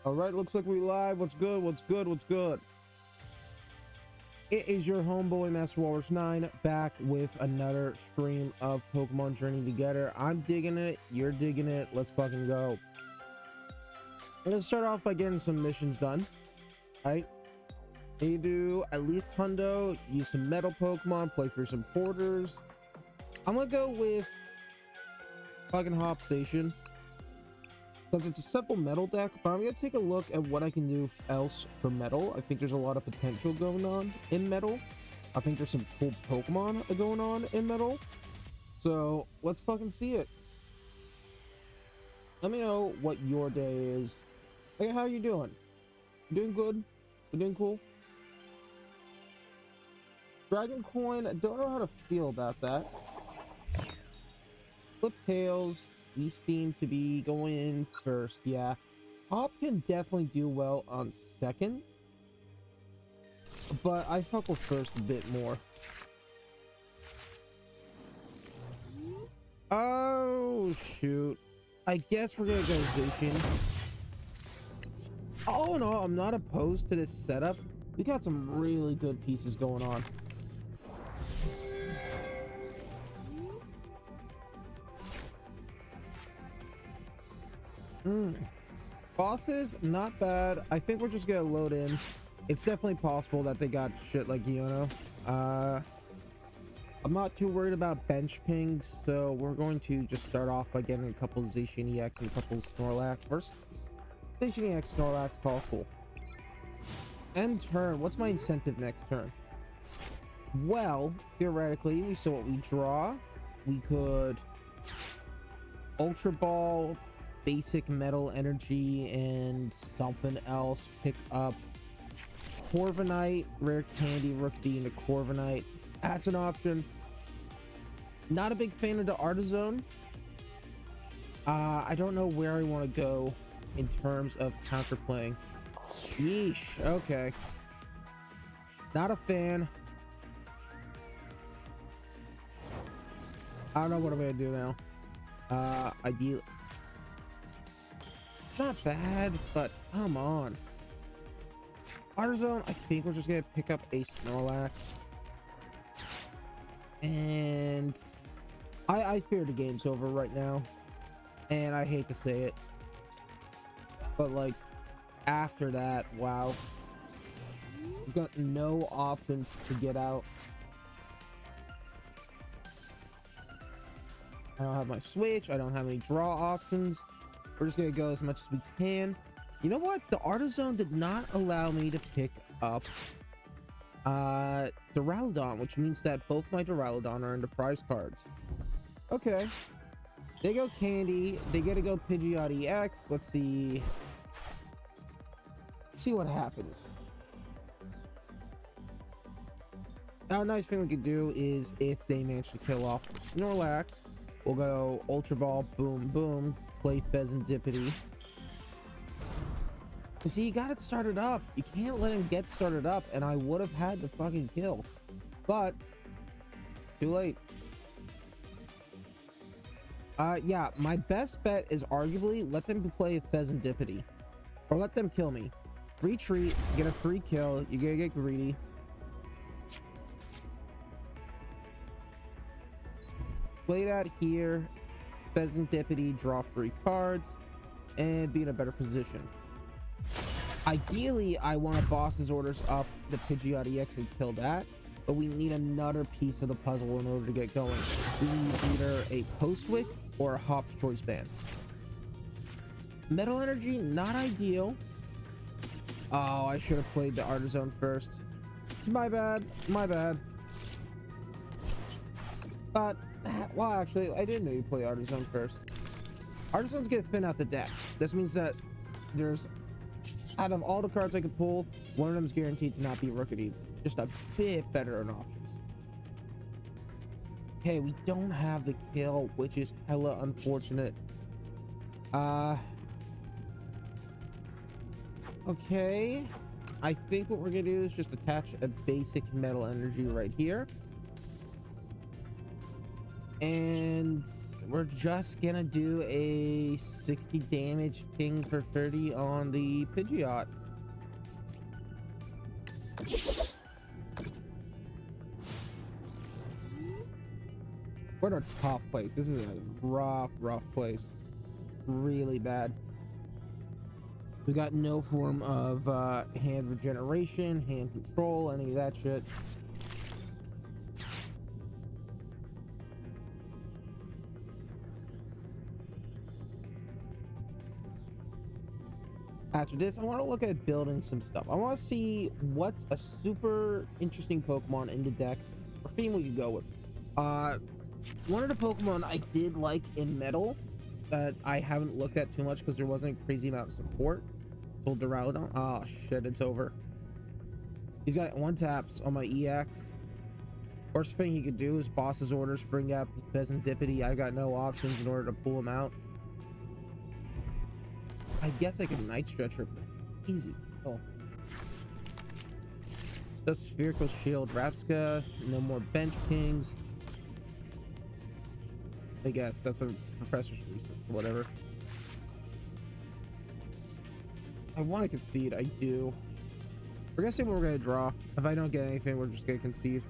All right, looks like we live. What's good? What's good? What's good? It is your homeboy Master Walrus 9 back with another stream of Pokemon Journey Together. I'm digging it. You're digging it. Let's fucking go. I'm gonna start off by getting some missions done. All right. You do at least hundo, use some metal Pokemon, play for some porters. I'm gonna go with fucking Hop Station, because it's a simple metal deck, but I'm gonna take a look at what I can do else for metal. I think there's a lot of potential going on in metal. I think there's some cool Pokemon going on in metal. So let's fucking see it. Let me know what your day is. Hey, how you doing? You doing good? You doing cool? Dragon Coin, I don't know how to feel about that. Flip Tails, we seem to be going in first. Yeah, Hop can definitely do well on second, but I fuck with first a bit more. Oh shoot, I guess we're gonna go Zacian. Oh no, I'm not opposed to this setup. We got some really good pieces going on. Bosses, not bad. I think we're just gonna load in. It's definitely possible that they got shit like Yono. I'm not too worried about bench pings, so we're going to just start off by getting a couple Zacian EX and a couple Snorlax. First, Zacian EX, Snorlax, call cool. End turn. What's my incentive next turn? Well, theoretically, we saw what we draw. We could Ultra Ball, basic metal energy, and something else. Pick up Corviknight, rare candy, rookie into Corviknight. That's an option. Not a big fan of the Artizone. I don't know where I want to go in terms of counterplaying. Yeesh. Okay. Not a fan. I don't know what I'm gonna do now. Ideally, not bad, but come on. Artizone, I think we're just gonna pick up a Snorlax. And I fear the game's over right now. And I hate to say it, but like after that, wow. We've got no options to get out. I don't have my switch. I don't have any draw options. We're just gonna go as much as we can. You know what? The Artizone did not allow me to pick up Duraludon, which means that both my Duraludon are into prize cards. Okay. They go Candy. They get to go Pidgeot EX. Let's see. Let's see what happens. Now, a nice thing we could do is if they manage to kill off Snorlax, we'll go Ultra Ball, boom, boom, play Pheasantipity. See, you got it started up. You can't let him get started up, and I would have had the fucking kill. But, too late. Yeah, my best bet is arguably let them play Pheasantipity. Or let them kill me. Retreat, get a free kill, you gotta get greedy. Play that here, Pheasantipity, draw free cards, and be in a better position. Ideally, I want to boss's orders up the Pidgeot EX and kill that, but we need another piece of the puzzle in order to get going. We need either a Postwick or a Hop's Choice Band. Metal Energy, not ideal. Oh, I should have played the Artizone first. My bad, my bad. But, well, actually, I didn't know you play Artizone first. Artizone's gonna thin out the deck. This means that there's, out of all the cards I could pull, one of them's guaranteed to not be Rookies. Just a bit better in options. Okay, we don't have the kill, which is hella unfortunate. Okay. I think what we're gonna do is just attach a basic metal energy right here. And we're just gonna do a 60 damage ping for 30 on the Pidgeot. We're in a tough place. This is a rough place. Really bad. We got no form of hand regeneration, hand control, any of that shit. After this, I want to look at building some stuff. I want to see what's a super interesting Pokemon in the deck or theme we could go with. One of the Pokemon I did like in Metal that I haven't looked at too much because there wasn't a crazy amount of support. Told Duraludon. Oh shit, it's over. He's got 1 taps on my EX. Worst thing he could do is Boss's Order, Spring Gap, Pheasantipity. I got no options in order to pull him out. I guess I could Night Stretcher, but it's easy. Oh. Does Spherical Shield, Rapska. No more bench pings. I guess that's a professor's research or whatever. I want to concede. I do. We're gonna see what we're gonna draw. If I don't get anything, we're just gonna concede.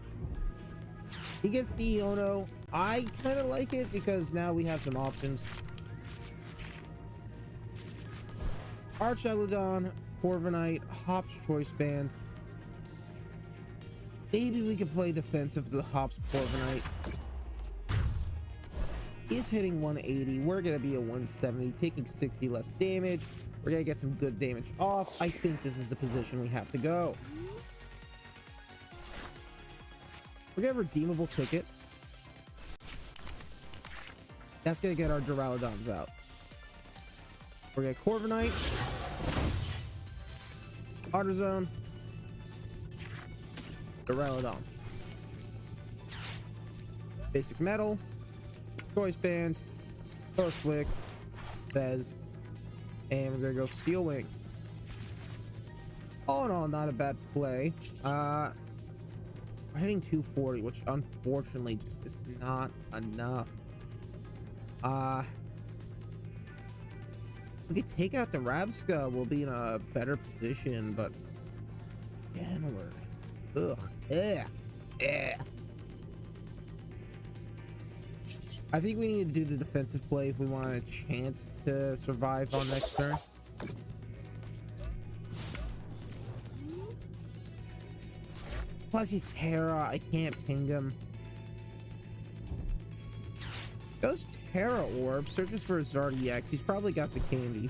He gets the Iono. I kind of like it because now we have some options. Archeludon, Corviknight, Hops Choice Band. Maybe we could play defensive to the Hops Corviknight. He's hitting 180. We're gonna be a 170, taking 60 less damage. We're gonna get some good damage off. I think this is the position we have to go. We're gonna redeemable ticket. That's gonna get our Duraludons out. We're gonna Corviknight, Artazone, Duraludon, Basic Metal, Choice Band, Postwick, Fez, and we're gonna go Steel Wing. All in all, not a bad play. We're hitting 240, which unfortunately just is not enough. We could take out the Rabska, we'll be in a better position, but again, we're I think we need to do the defensive play if we want a chance to survive on next turn. Plus he's Terra, I can't ping him. Goes Terra Orb, searches for a Zardy-X. He's probably got the candy.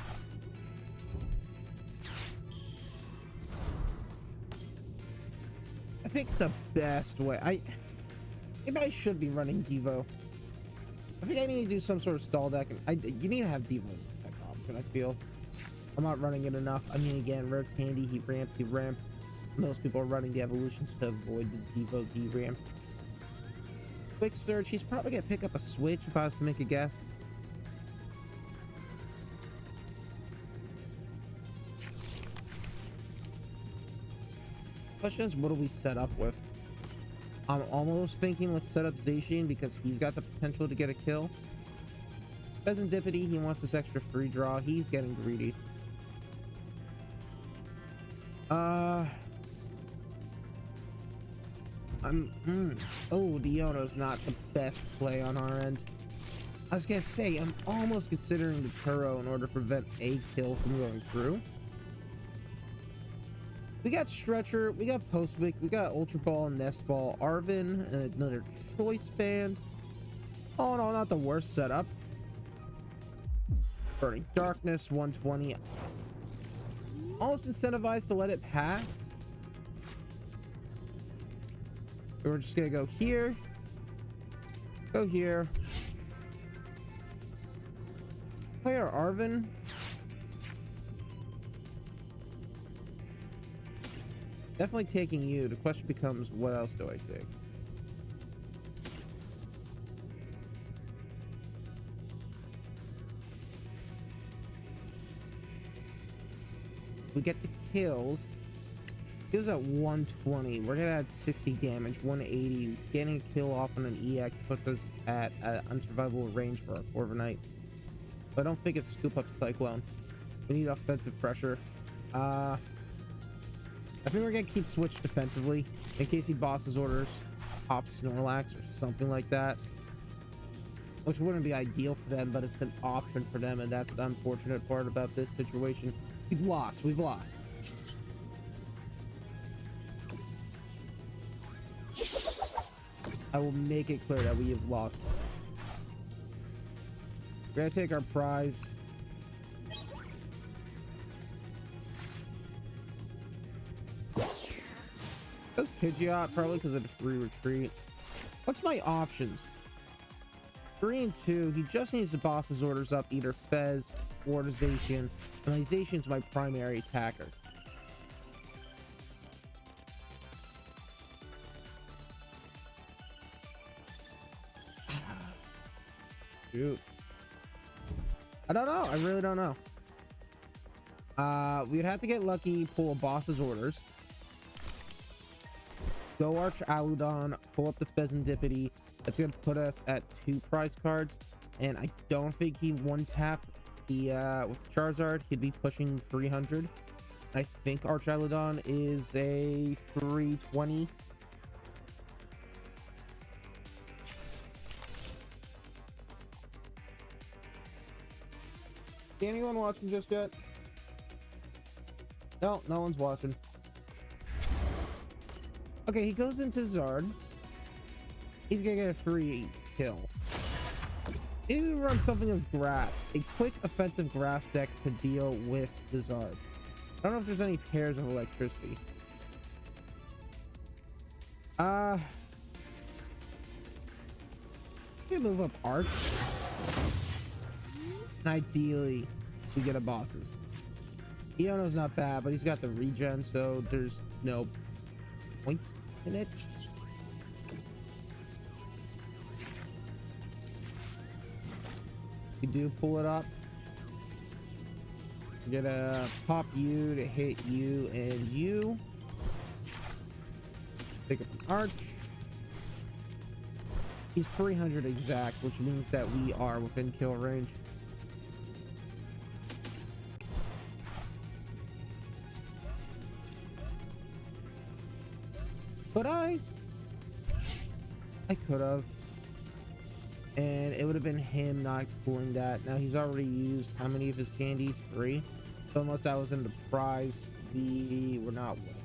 I think the best way, maybe I should be running Devo. I think I need to do some sort of stall deck, and you need to have Devo as a deck option. I feel I'm not running it enough. I mean, again, rare candy, he ramped. Most people are running the evolutions to avoid the Devo D-ramp. Quick search, he's probably gonna pick up a switch if I was to make a guess. Question is, what do we set up with? I'm almost thinking let's set up Zacian because he's got the potential to get a kill. Pheasantipity, he wants this extra free draw. He's getting greedy. Oh, Diono's not the best play on our end. I was gonna say, I'm almost considering the Turo in order to prevent a kill from going through. We got Stretcher, we got Postwick, we got Ultra Ball and Nest Ball, Arven, and another Choice Band. Oh no, not the worst setup. Burning Darkness, 120. Almost incentivized to let it pass. We're just gonna go here, go here, play our Arven. Definitely taking you. The question becomes, what else do I take? We get the kills. He was at 120. We're gonna add 60 damage, 180. Getting a kill off on an EX puts us at unsurvivable range for our Corviknight. But I don't think it's scoop up Cyclone. We need offensive pressure. I think we're gonna keep switch defensively in case he bosses orders, pops Snorlax or something like that. Which wouldn't be ideal for them, but it's an option for them, and that's the unfortunate part about this situation. We've lost. I will make it clear that we have lost. We're gonna take our prize. That's Pidgeot, probably because of the free retreat. What's my options? 3 and 2. He just needs to boss his orders up, either Fez or Zacian. And Zacian's my primary attacker. Shoot. I don't know. I really don't know. We'd have to get lucky, pull a boss's orders. Go Arch Aludon, pull up the Pheasantipity. That's gonna put us at 2 prize cards, and I don't think he one tap the with Charizard. He'd be pushing 300. I think Arch Aludon is a 320. Is anyone watching just yet? No, no one's watching. Okay, he goes into Zard. He's gonna get a free kill. Maybe we run something of grass. A quick offensive grass deck to deal with the Zard. I don't know if there's any pairs of electricity. We can move up Arch. And ideally, we get a bosses. Iono's not bad, but he's got the regen, so there's no points in it. You do pull it up. You're gonna pop you to hit you and you. Pick up an Arch. He's 300 exact, which means that we are within kill range. But I could have, and it would have been him not pulling that. Now he's already used how many of his candies? 3. So unless that was in the prize, we were not winning.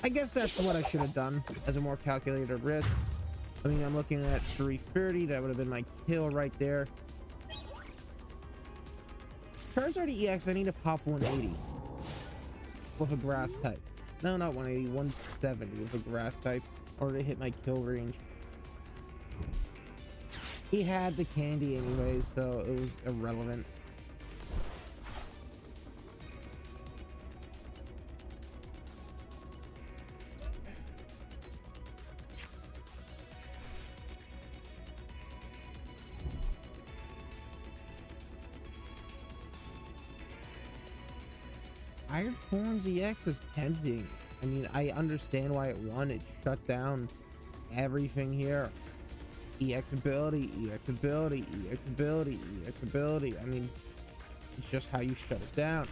I guess that's what I should have done as a more calculated risk. I mean, I'm looking at 330. That would have been my kill right there. Charizard EX, I need to pop 180 with a grass type. No, not 180, 170 with a grass type in order to hit my kill range. He had the candy anyway, so it was irrelevant. Iron Thorns EX is tempting. I mean, I understand why it won. It shut down everything here. EX ability, EX ability, EX ability, EX ability. I mean, it's just how you shut it down.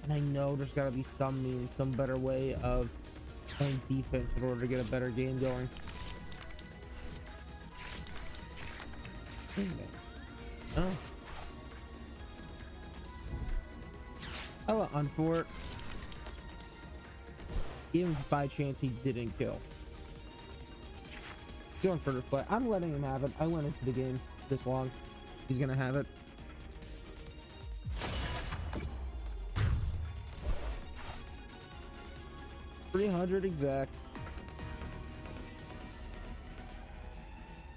And I know there's got to be some means, some better way of playing defense in order to get a better game going. Oh. Hella unfort. Even if by chance he didn't kill. Going for the play. I'm letting him have it. I went into the game this long. He's gonna have it. $300 exact.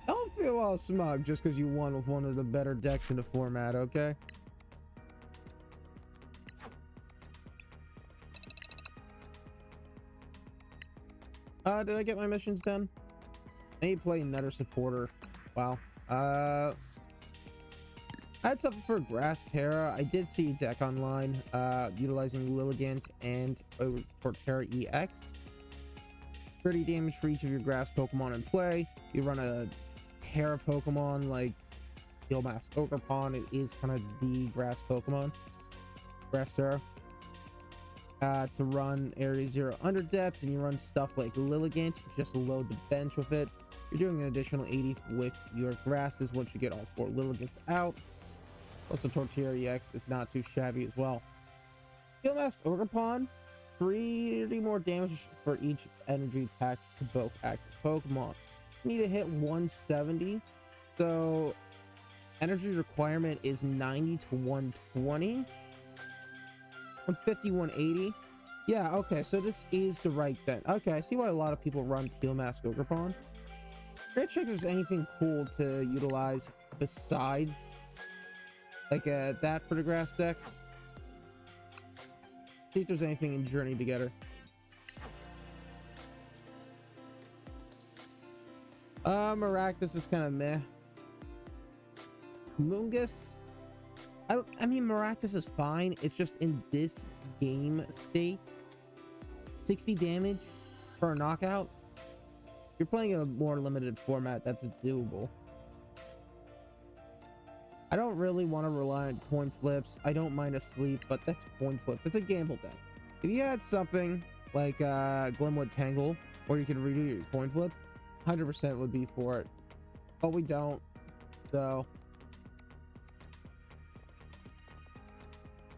Don't feel all smug just because you won with one of the better decks in the format, okay? Did I get my missions done? I need to play another supporter. Wow. I had something for Grass Terra. I did see a deck online utilizing Lilligant and Torterra EX. 30 damage for each of your grass Pokemon in play. You run a Terra Pokemon like Mask Ogerpon. It is kind of the grass Pokemon. Grass Terra. To run Area 0 under depth, and you run stuff like Lilligant. Just load the bench with it. You're doing an additional 80 with your grasses once you get all 4 Lilligants out. Also, Torterra EX is not too shabby as well. Mask Ogerpon, 30 more damage for each energy attack to both active Pokemon. You need to hit 170, so energy requirement is 90 to 120. 150, 180. Yeah, okay, so this is the right thing. Okay, I see why a lot of people run Mask Ogerpon. Great check if there's anything cool to utilize besides like that for the grass deck. See if there's anything in Journey Together. Maractus is kind of meh. Moongus, I mean, Maractus is fine. It's just in this game state, 60 damage for a knockout. You're playing a more limited format, that's doable. I don't really want to rely on coin flips. I don't mind a sleep, but that's coin flips. It's a gamble deck. If you had something like Glenwood Tangle, or you could redo your coin flip, 100% would be for it. But we don't. So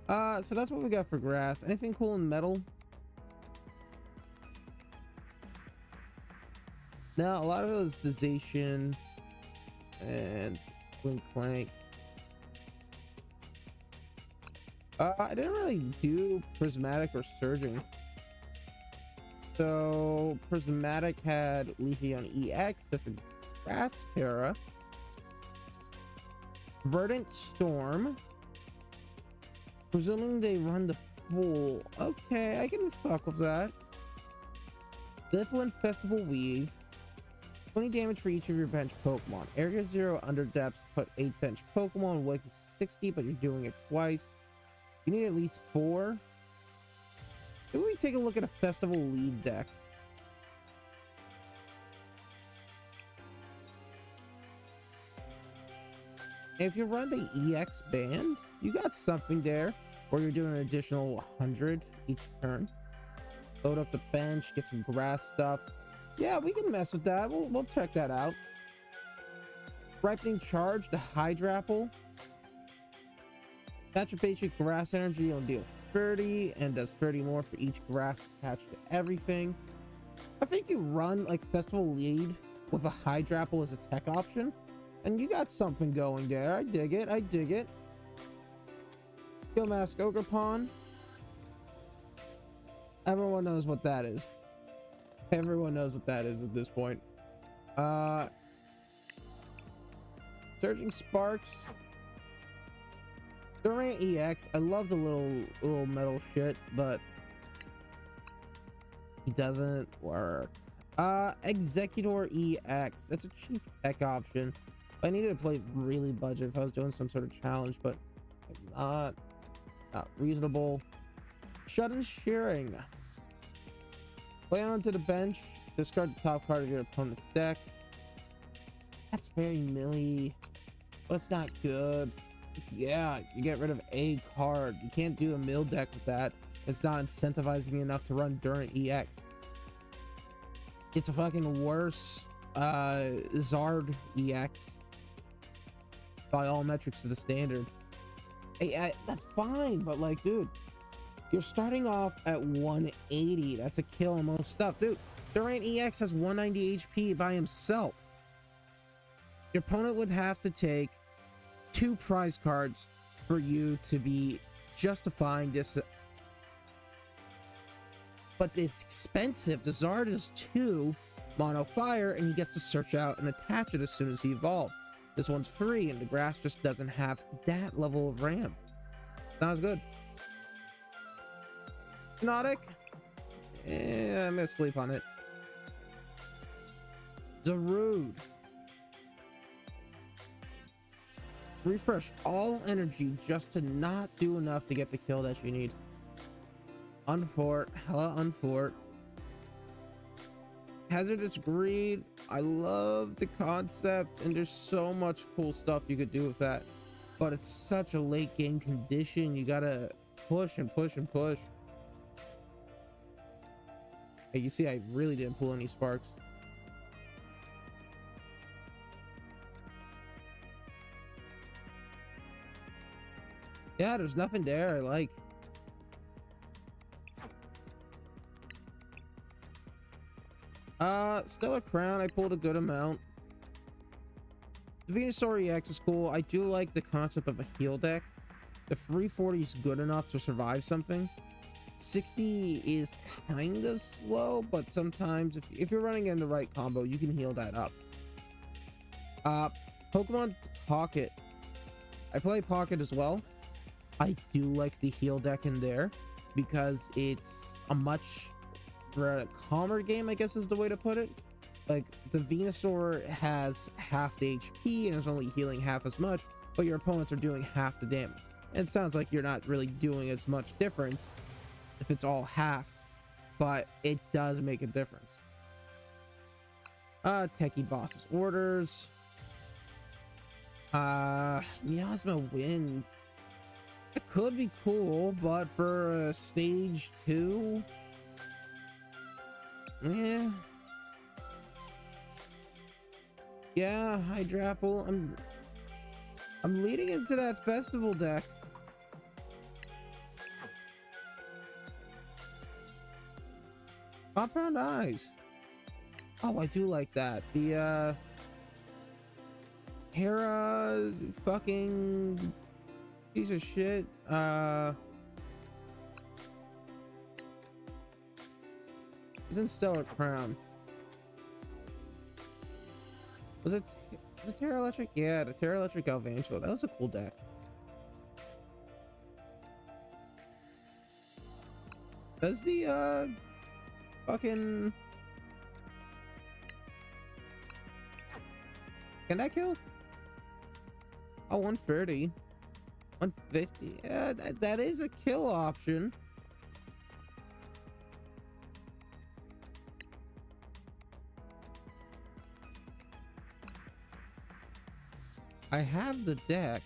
that's what we got for grass. Anything cool in metal? No, a lot of it was the Zacian and Blink Clank. I didn't really do Prismatic or Surging. So Prismatic had Leafy on EX. That's a Grass Terra. Verdant Storm. Presuming they run the full. Okay, I can fuck with that. Liftwind Festival Weave. 20 damage for each of your bench Pokemon. Area 0 under depths. Put 8 bench Pokemon. Wake 60, but you're doing it twice. You need at least 4. Maybe we take a look at a Festival lead deck. If you run the EX band, you got something there, or you're doing an additional 100 each turn. Load up the bench, get some grass stuff. Yeah, we can mess with that. We'll check that out. Ripening Charge, the Hydrapple. That's your basic grass energy. You'll deal 30 and does 30 more for each grass attached to everything. I think you run like Festival lead with a Hydrapple as a tech option, and you got something going there. I dig it. I dig it. Mask Ogerpon. Everyone knows what that is. Everyone knows what that is at this point. Surging Sparks. Durant EX. I love the little metal shit, but he doesn't work. Executor EX. That's a cheap tech option. I needed to play really budget if I was doing some sort of challenge, but not reasonable. Shut-in Shearing. Play onto the bench. Discard the top card of your opponent's deck. That's very milly, but it's not good. Yeah, you get rid of a card. You can't do a mill deck with that. It's not incentivizing enough to run Durant EX. It's a fucking worse Zard EX by all metrics to the standard. Hey, that's fine, but like, dude, you're starting off at 180. That's a kill on most stuff, dude. Durant EX has 190 HP by himself. Your opponent would have to take 2 prize cards for you to be justifying this, but it's expensive. The Zard is 2 mono fire, and he gets to search out and attach it as soon as he evolves. This one's free, and the grass just doesn't have that level of ramp. Not as good. Hypnotic. I'm gonna sleep on it. Darude. Refresh all energy just to not do enough to get the kill that you need. Unfort, hella unfort. Hazardous Greed. I love the concept, and there's so much cool stuff you could do with that. But it's such a late game condition. You gotta push and push and push. Hey, you see, I really didn't pull any sparks. Yeah, there's nothing there I like. Stellar Crown, I pulled a good amount. The Venusaur EX is cool. I do like the concept of a heal deck. The 340 is good enough to survive something. 60 is kind of slow, but sometimes if you're running in the right combo, you can heal that up. Pokemon Pocket. I play Pocket as well. I do like the heal deck in there because it's a much calmer game, I guess is the way to put it. Like, the Venusaur has half the HP and is only healing half as much, but your opponents are doing half the damage. And it sounds like you're not really doing as much difference if it's all half, but it does make a difference. Techie Boss's Orders. Miasma Wind. It could be cool, but for stage 2, yeah, Hydrapple. I'm leading into that festival deck. Compound Eyes. Oh, I do like that. The Hera fucking piece of shit. Isn't Stellar Crown? Was it Terra Electric? Yeah, the Terra Electric Galvantula. That was a cool deck. Does the fucking, can that kill? Oh, 130, 150. Yeah, that is a kill option. I have the deck.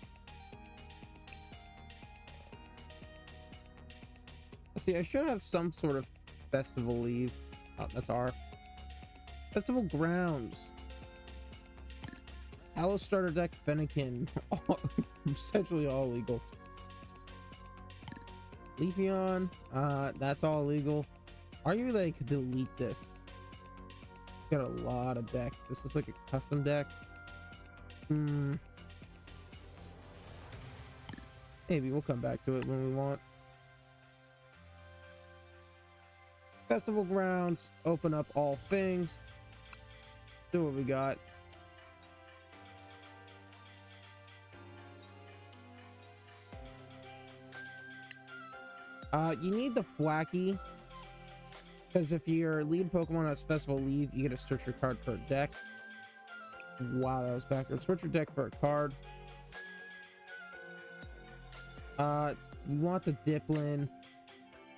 Let's see, I should have some sort of festival leave. Oh, that's our festival grounds. Hello starter deck Fennekin. Essentially all legal. Leafeon, that's all legal. Arguably I could delete this. Got a lot of decks. This was like a custom deck. Maybe we'll come back to it when we want. Festival grounds, open up all things. Do what we got. You need the Flacky, because if your lead Pokemon has Festival Leave, you get to search your card for a deck. Wow, that was backwards. Search your deck for a card. You want the Diplin.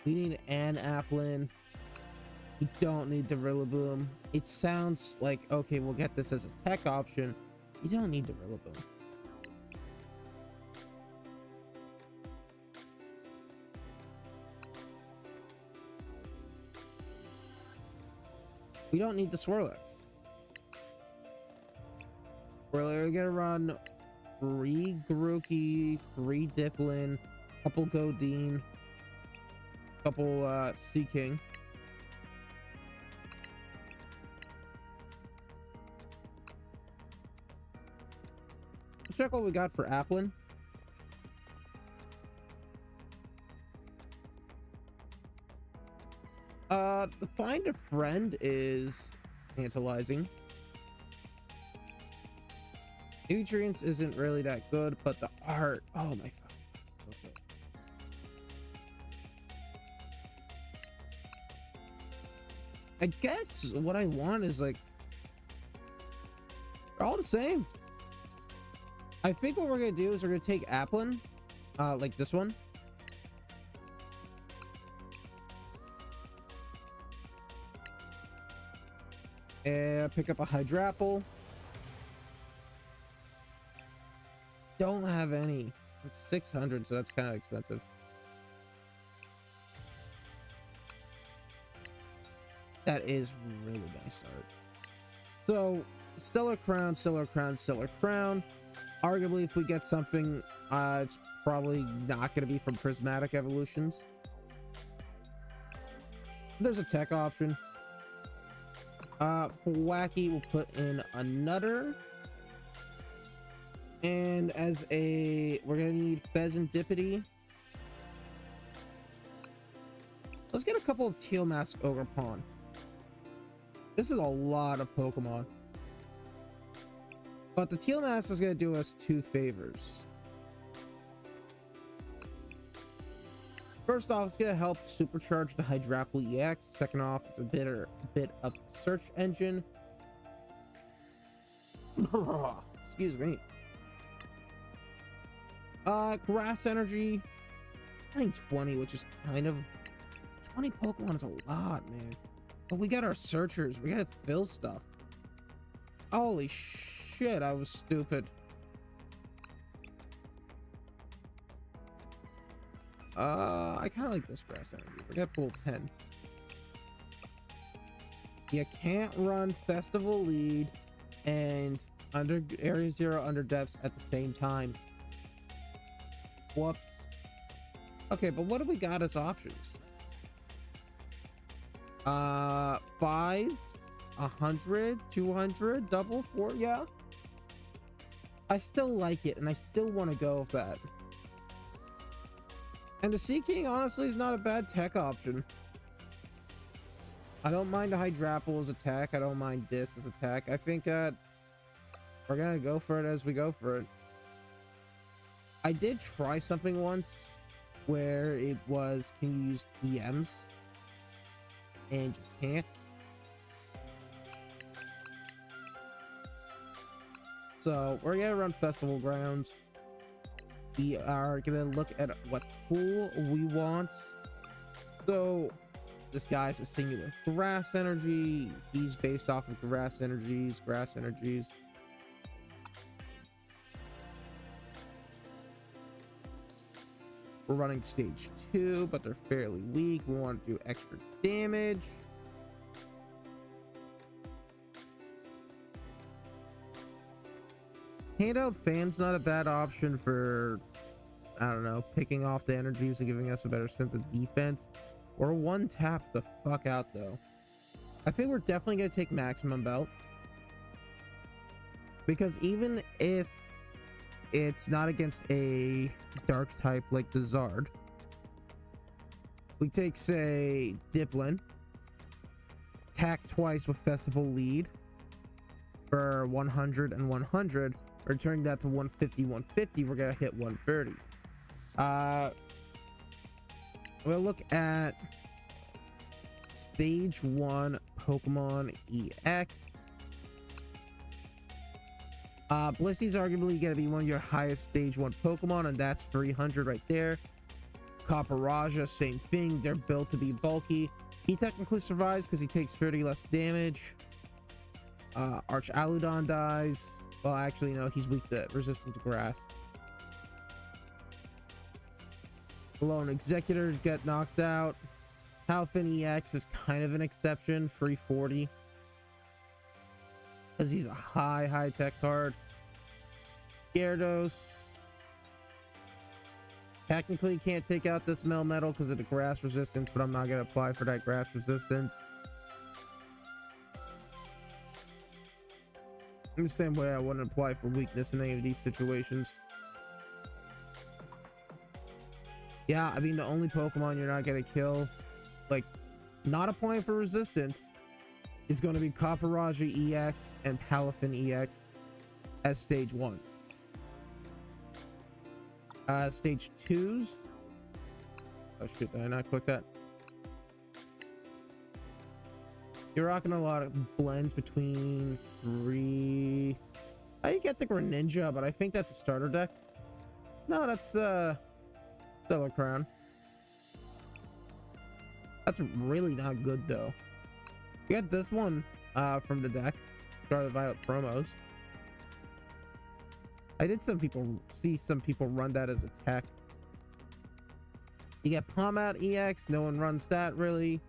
We need an Applin. You don't need the Rillaboom. It sounds like, okay, we'll get this as a tech option. You don't need the Rillaboom. We don't need the Swirlex. We're gonna run 3 Grookey, 3 Diplin, couple Godin, couple Seaking. Check what we got for Applin. The Find a Friend is tantalizing. Nutrients isn't really that good, but the art, oh my god. Okay. I guess what I want is like, they're all the same. I think what we're gonna do is we're gonna take Applin, like this one. And pick up a Hydrapple. Don't have any. It's 600, so that's kind of expensive. That is really nice art. So, Stellar Crown, Stellar Crown, Stellar Crown. Arguably, if we get something, it's probably not going to be from Prismatic Evolutions. There's a tech option. For Wacky, we'll put in a Nutter. And as a, we're going to need Pheasantipity. Let's get a couple of Teal Mask Ogre Pawn. This is a lot of Pokemon. But the Teal Mask is going to do us 2 favors. First off, it's going to help supercharge the Hydrapple EX. Second off, it's a bit of search engine. Excuse me. Grass Energy. I think 20, which is kind of... 20 Pokemon is a lot, man. But we got our searchers. We gotta fill stuff. Holy shit, I was stupid. I kind of like this Grass Energy. We're gonna pull 10. You can't run Festival Lead and under Area 0 under depths at the same time. Whoops. Okay, but what do we got as options? 5, 100, 200, double 4, yeah. I still like it, and I still want to go with that. And the Sea King, honestly, is not a bad tech option. I don't mind the Hydrapple as attack. I don't mind this as attack. I think that we're gonna go for it as we go for it. I did try something once where it was, can you use TMs? And you can't. So we're gonna run Festival Grounds. We are gonna look at what tool we want. So this guy's a singular Grass Energy. He's based off of Grass Energies. We're running stage 2, but they're fairly weak. We want to do extra damage. Handout Fan's not a bad option for, I don't know, picking off the energies and giving us a better sense of defense. Or one tap the fuck out though. I think we're definitely going to take Maximum Belt. Because even if it's not against a dark type like the Zard, we take, say, Diplin, attack twice with Festival Lead for 100 and 100, returning that to 150, 150. We're gonna hit 130. We'll look at stage 1 Pokemon EX. Blissey's arguably going to be one of your highest stage 1 Pokemon, and that's 300 right there. Copperajah, same thing. They're built to be bulky. He technically survives because he takes 30 less damage. Arch Aludon dies. Well, actually, no, he's weak to resistant to grass. Lone Executors get knocked out. Halfin EX is kind of an exception, 340. Because he's a high tech card. Gyarados. Technically can't take out this Melmetal because of the grass resistance, but I'm not going to apply for that grass resistance. In the same way I wouldn't apply for weakness in any of these situations. Yeah, I mean, the only Pokemon you're not going to kill, like, not applying for resistance, is going to be Copperajah EX and Palafin EX as stage 1s. Stage 2s. Oh shit, did I not click that? You're rocking a lot of blends between 3. You get the Greninja, but I think that's a starter deck. No, that's Stellar Crown. That's really not good though. We got this one from the deck, Scarlet Violet promos. I did see some people run that as a tech. You get Palm Out EX, no one runs that really.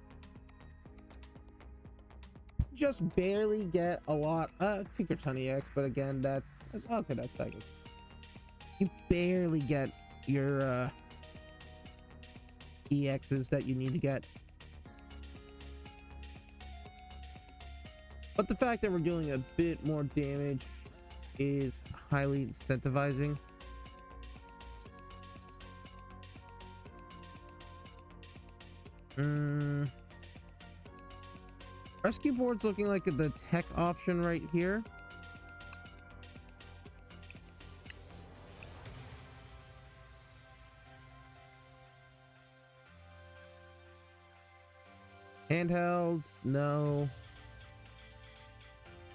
Just barely get a lot. Tinkerton EX, but again, that's okay. That's psychic. You barely get your EXs that you need to get. But the fact that we're doing a bit more damage is highly incentivizing. Rescue board's looking like the tech option right here. Handhelds, no.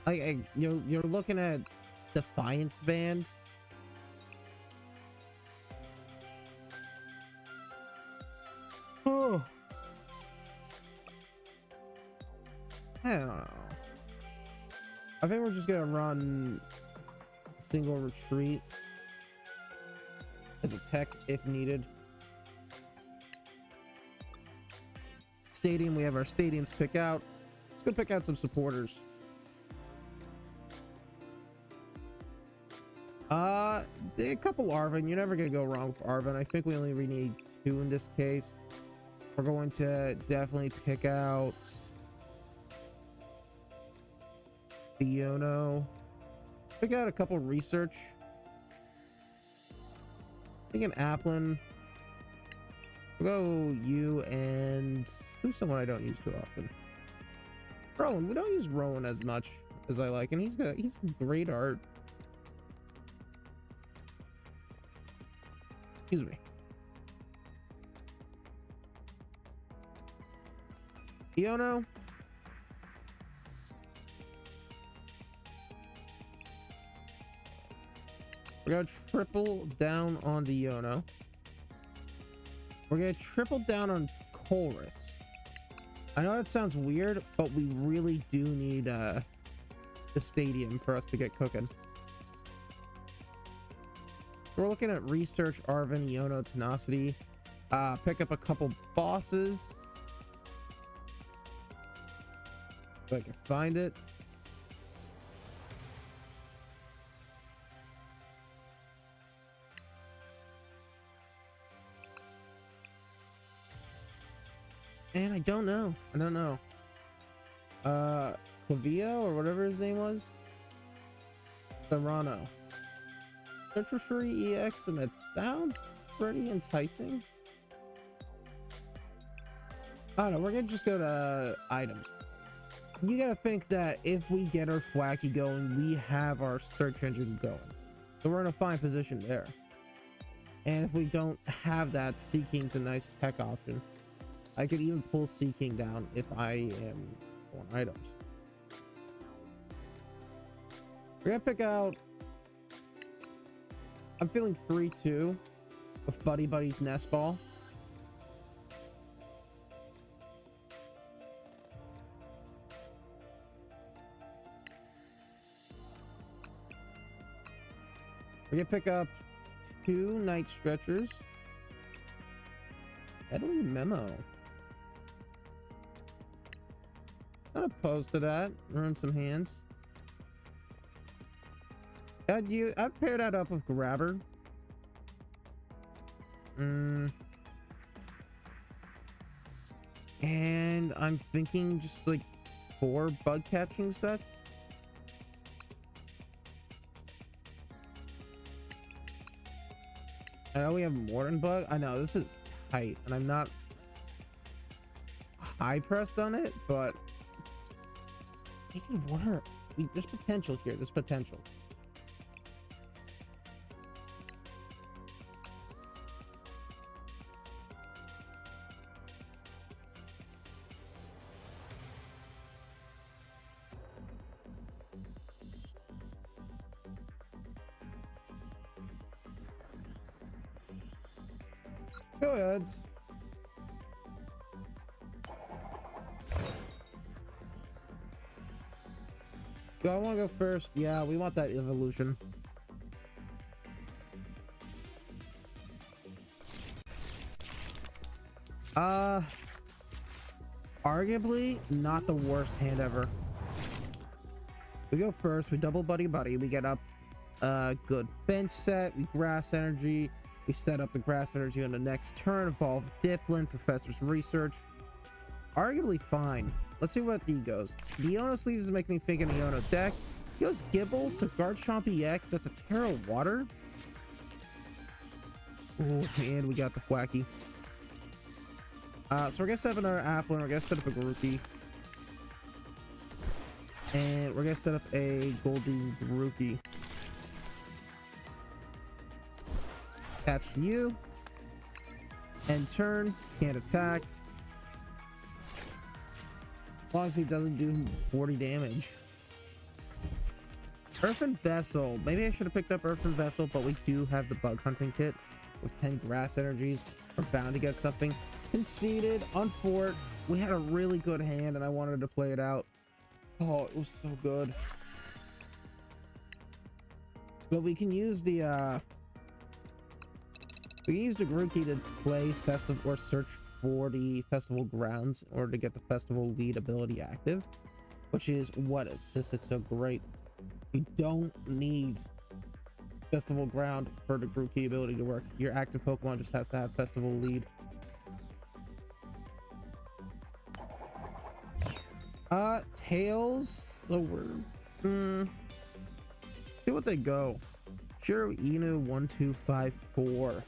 You're looking at Defiance Band. Oh, I don't know. I think we're just gonna run single retreat as a tech if needed. Stadium, we have our stadiums pick out. Let's go pick out some supporters. A couple Arvin. You're never gonna go wrong with Arvin. I think we only really need 2 in this case. We're going to definitely pick out Fiono. Pick out a couple research. I think an Applin. We'll go you and who's someone I don't use too often. Rowan. We don't use Rowan as much as I like, and he's great art. Excuse me. Iono. We're gonna triple down on the Iono. We're gonna triple down on Chorus. I know that sounds weird, but we really do need the stadium for us to get cooking. We're looking at Research, Arvin, Iono, Tenacity. Pick up a couple bosses. If I can find it. And I don't know. Clavio or whatever his name was. Serrano. Citrusry EX, and that sounds pretty enticing. I don't know, we're gonna just go to items. You gotta think that if we get our Thwacky going, we have our search engine going. So we're in a fine position there. And if we don't have that, Seeking's a nice tech option. I could even pull Seeking down if I am on items. We're gonna pick out, I'm feeling 3-2 with Buddy Buddy's Nest Ball. We're gonna pick up 2 Night Stretchers. Peddling Memo. Not opposed to that. Run some hands. I'd pair that up with Grabber. And I'm thinking just like 4 bug catching sets. I know we have more than bug. I know this is tight, and I'm not high pressed on it, but it can work. There's potential here. There's potential. Go ahead. Do I want to go first? Yeah, we want that evolution. Arguably not the worst hand ever. We go first, we double buddy buddy, we get up good bench set, we grass energy, we set up the grass energy on the next turn, evolve Dipplin, Professor's Research. Arguably fine. Let's see what the goes. The Iono sleeves make me think an Iono deck. He goes Gibble, so Guard Chomp EX, that's a Terra Water. Ooh, and we got the Thwacky. So we're gonna set up another Applin, we're gonna set up a Grookey. And we're gonna set up a Golden Grookey. Attach to you. End turn, can't attack. As long as he doesn't do 40 damage. Earthen Vessel. Maybe I should have picked up Earthen Vessel, but we do have the Bug Hunting Kit with 10 grass energies. We're bound to get something. Conceded on fort. We had a really good hand and I wanted to play it out. Oh, it was so good. But we can use the Grookey to play festival or search for the festival grounds in order to get the festival lead ability active, which is what assists it so great. You don't need festival ground for the Grookey ability to work. Your active Pokemon just has to have festival lead. Tails. So we're see what they go. Sure, Inu 1254.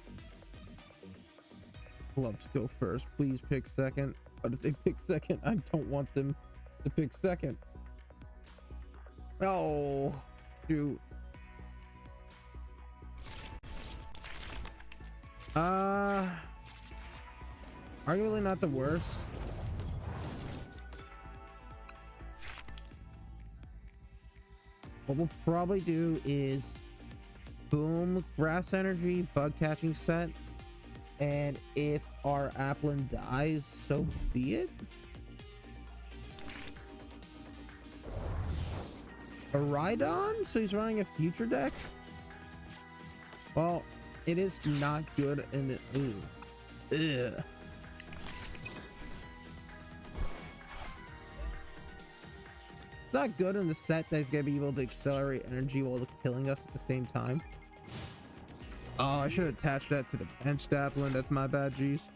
Love to go first. Please pick second. But if they pick second, I don't want them to pick second. Oh, shoot. Arguably not the worst. What we'll probably do is boom, grass energy, bug catching set, and if our Applin dies, so be it. A Rhydon? So he's running a future deck? Well, it is not good in it. Ugh. Not good in the set that he's gonna be able to accelerate energy while killing us at the same time. Oh, I should attach that to the bench Applin. That's my bad, geez.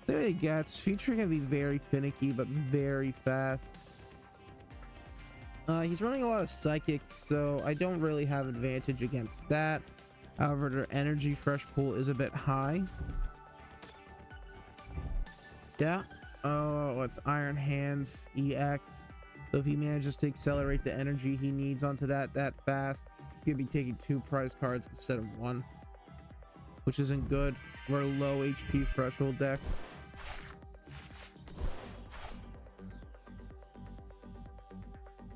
There he gets. Future can be very finicky, but very fast. He's running a lot of psychics, so I don't really have advantage against that. However, their energy fresh pool is a bit high. Yeah. Oh, it's Iron Hands EX. So if he manages to accelerate the energy he needs onto that fast, he's gonna be taking 2 prize cards instead of 1, which isn't good. We're a low HP threshold deck.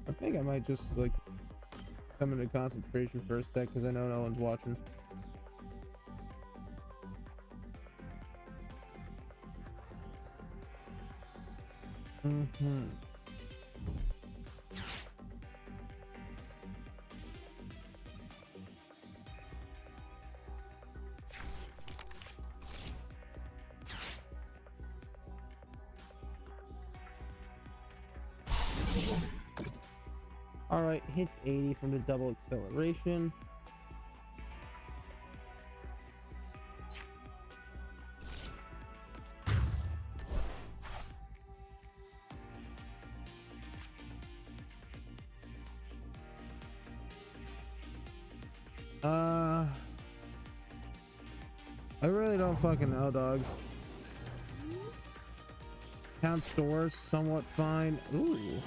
I think I might just like come into concentration for a sec because I know no one's watching. All right, hits 80 from the double acceleration. I really don't fucking know, dogs. Town stores somewhat fine. Ooh.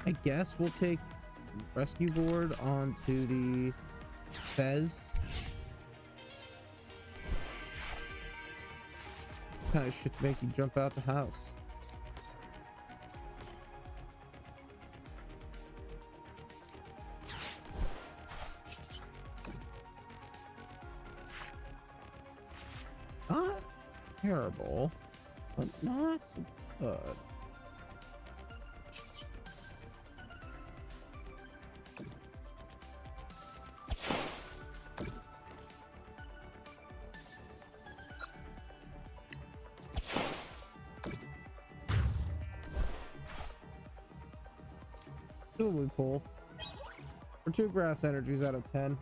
I guess we'll take rescue board onto the Fez. Kind of shit to make you jump out the house. Not terrible, but not good. Who will we pull? For 2 grass energies out of 10.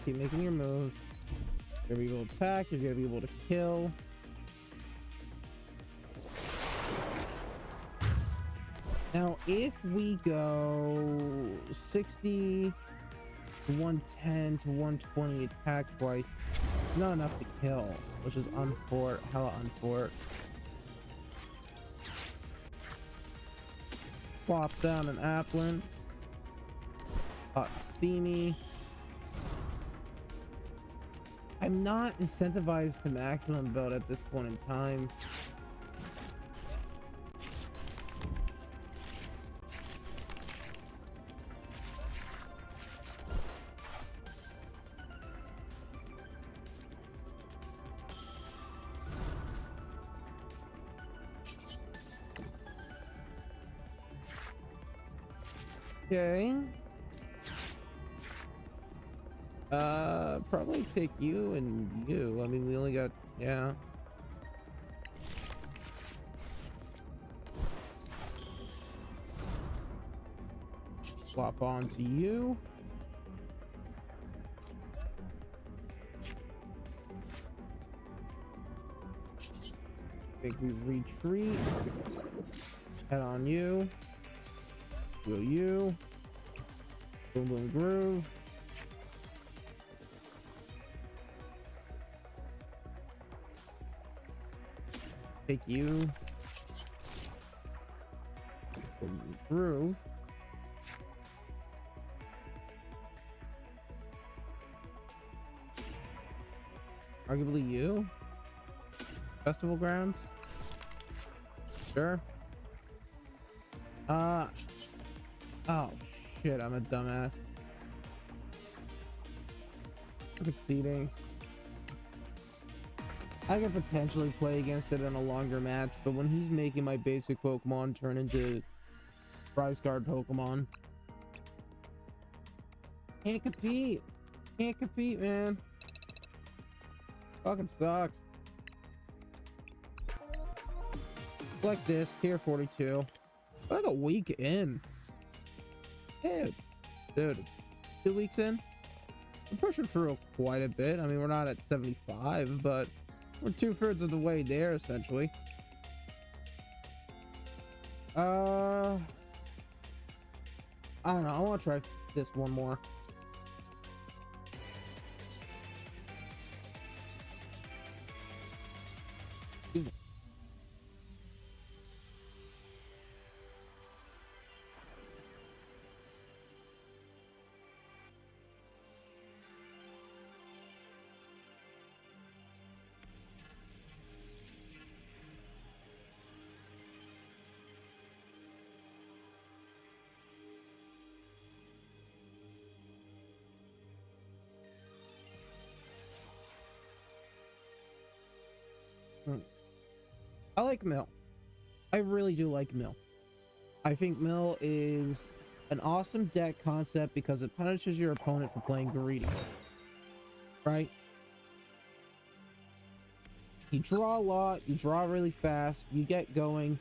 Keep making your moves. You're gonna be able to attack, you're gonna be able to kill. Now, if we go 60 to 110 to 120 attack twice, it's not enough to kill, which is unfort, hella unfort. Plop down an Applin. Hot Steamy. I'm not incentivized to maximum build at this point in time. Okay. Probably take you and you. I mean, we only got, yeah. Swap on to you. I think we retreat. Head on you. Will you. Boom boom groove. Take you. Boom groove. Arguably you. Festival grounds. Sure. Oh shit, I'm a dumbass. Look at seeding. I could potentially play against it in a longer match, but when he's making my basic Pokemon turn into prize card Pokemon, can't compete. Can't compete, man. Fucking sucks. Like this, tier 42. Like a week in. Dude, it's 2 weeks in. We're pushing through quite a bit. I mean, we're not at 75, but we're 2/3 of the way there, essentially. I don't know. I want to try this one more. I like Mill. I really do like Mill. I think Mill is an awesome deck concept because it punishes your opponent for playing greedy. Right? You draw a lot, you draw really fast, you get going,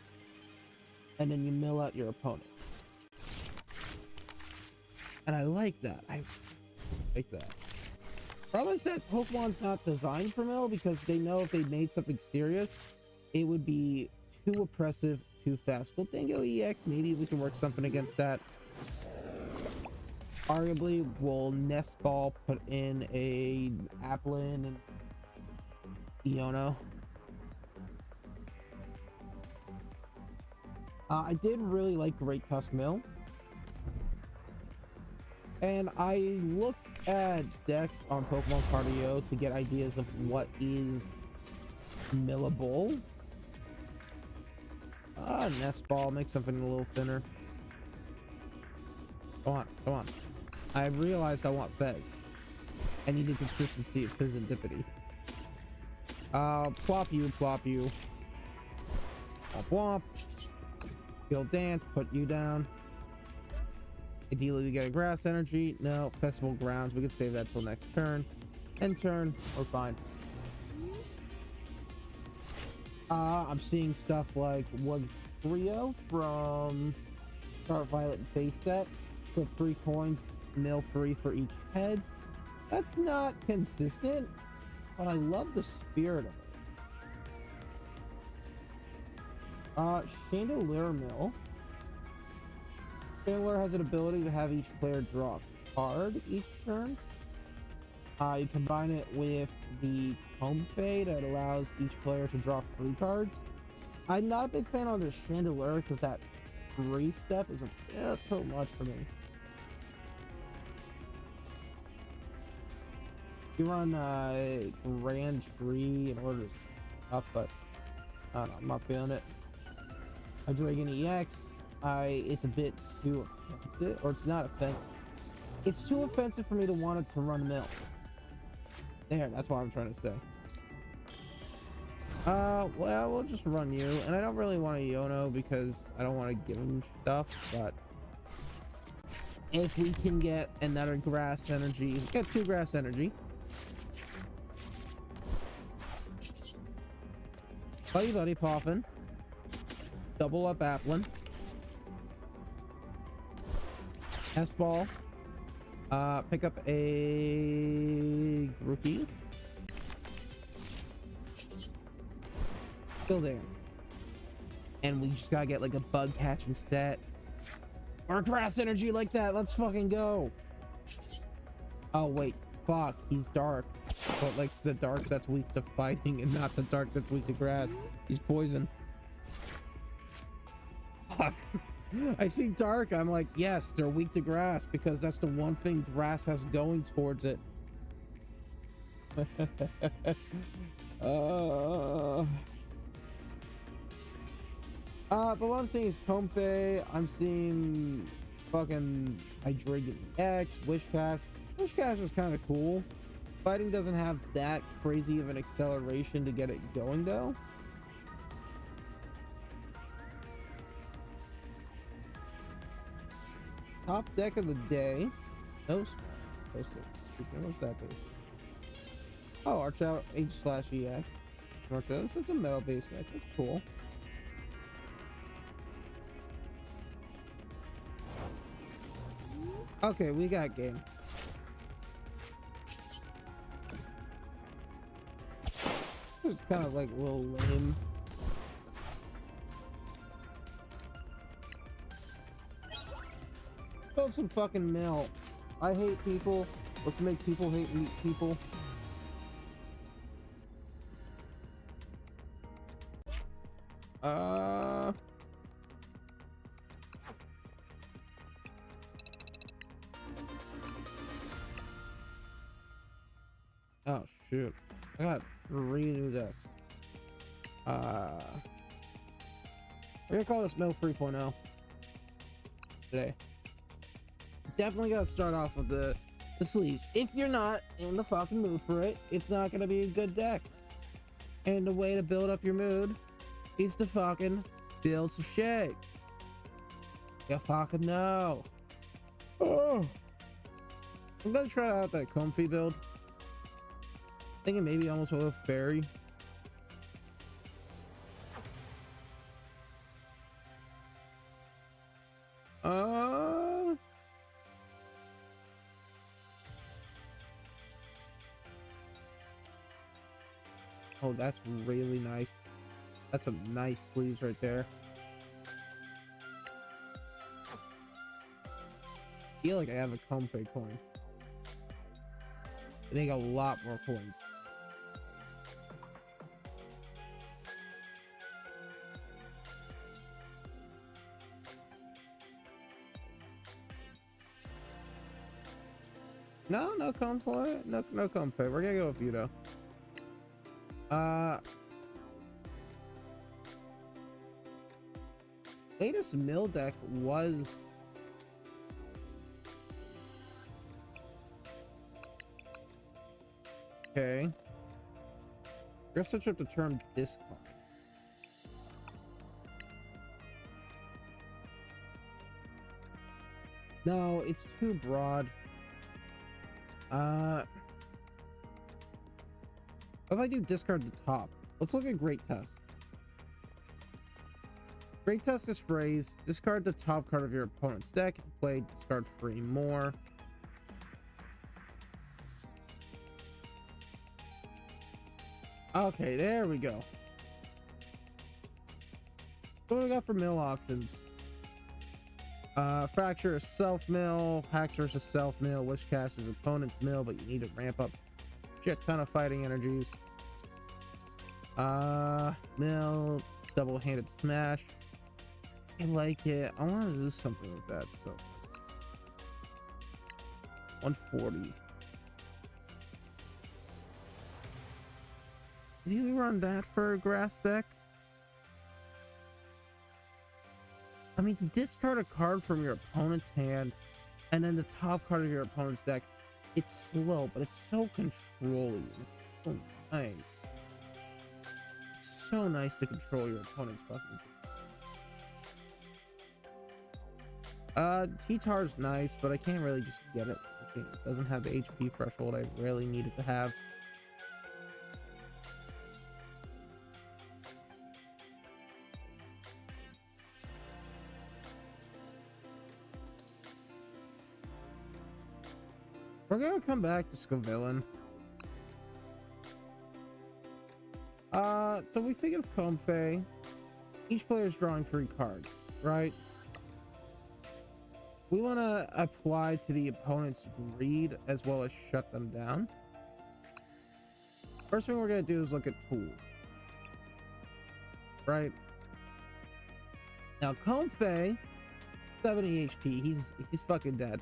and then you mill out your opponent. And I like that. I like that. Problem is that Pokemon's not designed for mill because they know if they made something serious, it would be too oppressive, too fast. Well, Dingo EX, maybe we can work something against that. Arguably, we'll Nest Ball, put in a Applin and Iono. I did really like Great Tusk Mill. And I looked at decks on Pokemon Cardio to get ideas of what is millable. Nest Ball, make something a little thinner. Come on, come on. I realized I want Fez. I need the consistency of Fizzantipity. Plop you, plop you. Womp womp. Field Dance, put you down. Ideally, we get a Grass Energy. No, Festival Grounds. We could save that till next turn. End turn, we're fine. I'm seeing stuff like Wood Trio from Star Violet and Face Set. Put 3 coins, mill free for each heads. That's not consistent, but I love the spirit of it. Chandelier Mill. Chandelier has an ability to have each player draw a card each turn. You combine it with the Comb Fade that allows each player to draw 3 cards. I'm not a big fan of the Chandelier because that 3-step is a bit too much for me. You run Grand Tree in order to up, but I don't know, I'm not feeling it. A Dragon EX, it's a bit too offensive, or it's not offensive. It's too offensive for me to want it to run mill. There, that's what I'm trying to say. Well, we'll just run you, and I don't really want a Iono because I don't want to give him stuff, but if we can get another Grass Energy, get 2 Grass Energy. Buddy Buddy Poffin. Double up Applin. S-Ball. Pick up a Grookey. Still Dance. And we just gotta get like a bug catching set. Or Grass Energy like that. Let's fucking go. Oh wait. Fuck. He's dark. But like the dark that's weak to fighting and not the dark that's weak to grass. He's poison. Fuck. I see dark. I'm like, yes, they're weak to grass because that's the one thing grass has going towards it. But what I'm seeing is Comfey. I'm seeing fucking Hydreigon X, Wishcash. Wishcash is kind of cool. Fighting doesn't have that crazy of an acceleration to get it going though. Top deck of the day. No what's that base? Oh, Arch Out H/EX. Arch Out. It's a metal base deck. That's cool. Okay, we got game. It's kind of like a little lame. Build some fucking mill. I hate people. Let's make people hate people. Oh shoot. I got 3 new decks. We're gonna call this Mill 3.0 today. Definitely gotta start off with the sleeves. If you're not in the fucking mood for it, it's not gonna be a good deck. And the way to build up your mood is to fucking build some shit. You fucking know. Oh. I'm gonna try out that Comfey build. Thinking maybe almost a little fairy. Oh, that's really nice. That's some nice sleeves right there. I feel like I have a Comfey coin. I think a lot more coins. No, no Comfey. No Comfey. We're gonna go with you though. Latest mill deck was okay. We're gonna switch up the term discard. No, it's too broad. If I do discard the top, let's look at Great Test. Great Test is phrase. Discard the top card of your opponent's deck. If you play, discard 3 more. Okay, there we go. So what do we got for mill options? Fracture is self-mill, Hacks versus self-mill, Wishcaster's opponent's mill, but you need to ramp up shit ton of fighting energies. Mill, double-handed smash. I like it. I want to do something like that, so 140. Do we run that for a grass deck? I mean, to discard a card from your opponent's hand and then the top card of your opponent's deck, it's slow, but it's so controlling. It's so nice. It's so nice to control your opponent's fucking. T-Tar's nice, but I can't really just get it. It doesn't have the HP threshold I really need it to have. We're gonna come back to Scovillain. So we think of Comfey. Each player is drawing 3 cards, right? We want to apply to the opponent's greed as well as shut them down. First thing we're gonna do is look at tools, right? Now Comfey, 70 HP. He's fucking dead.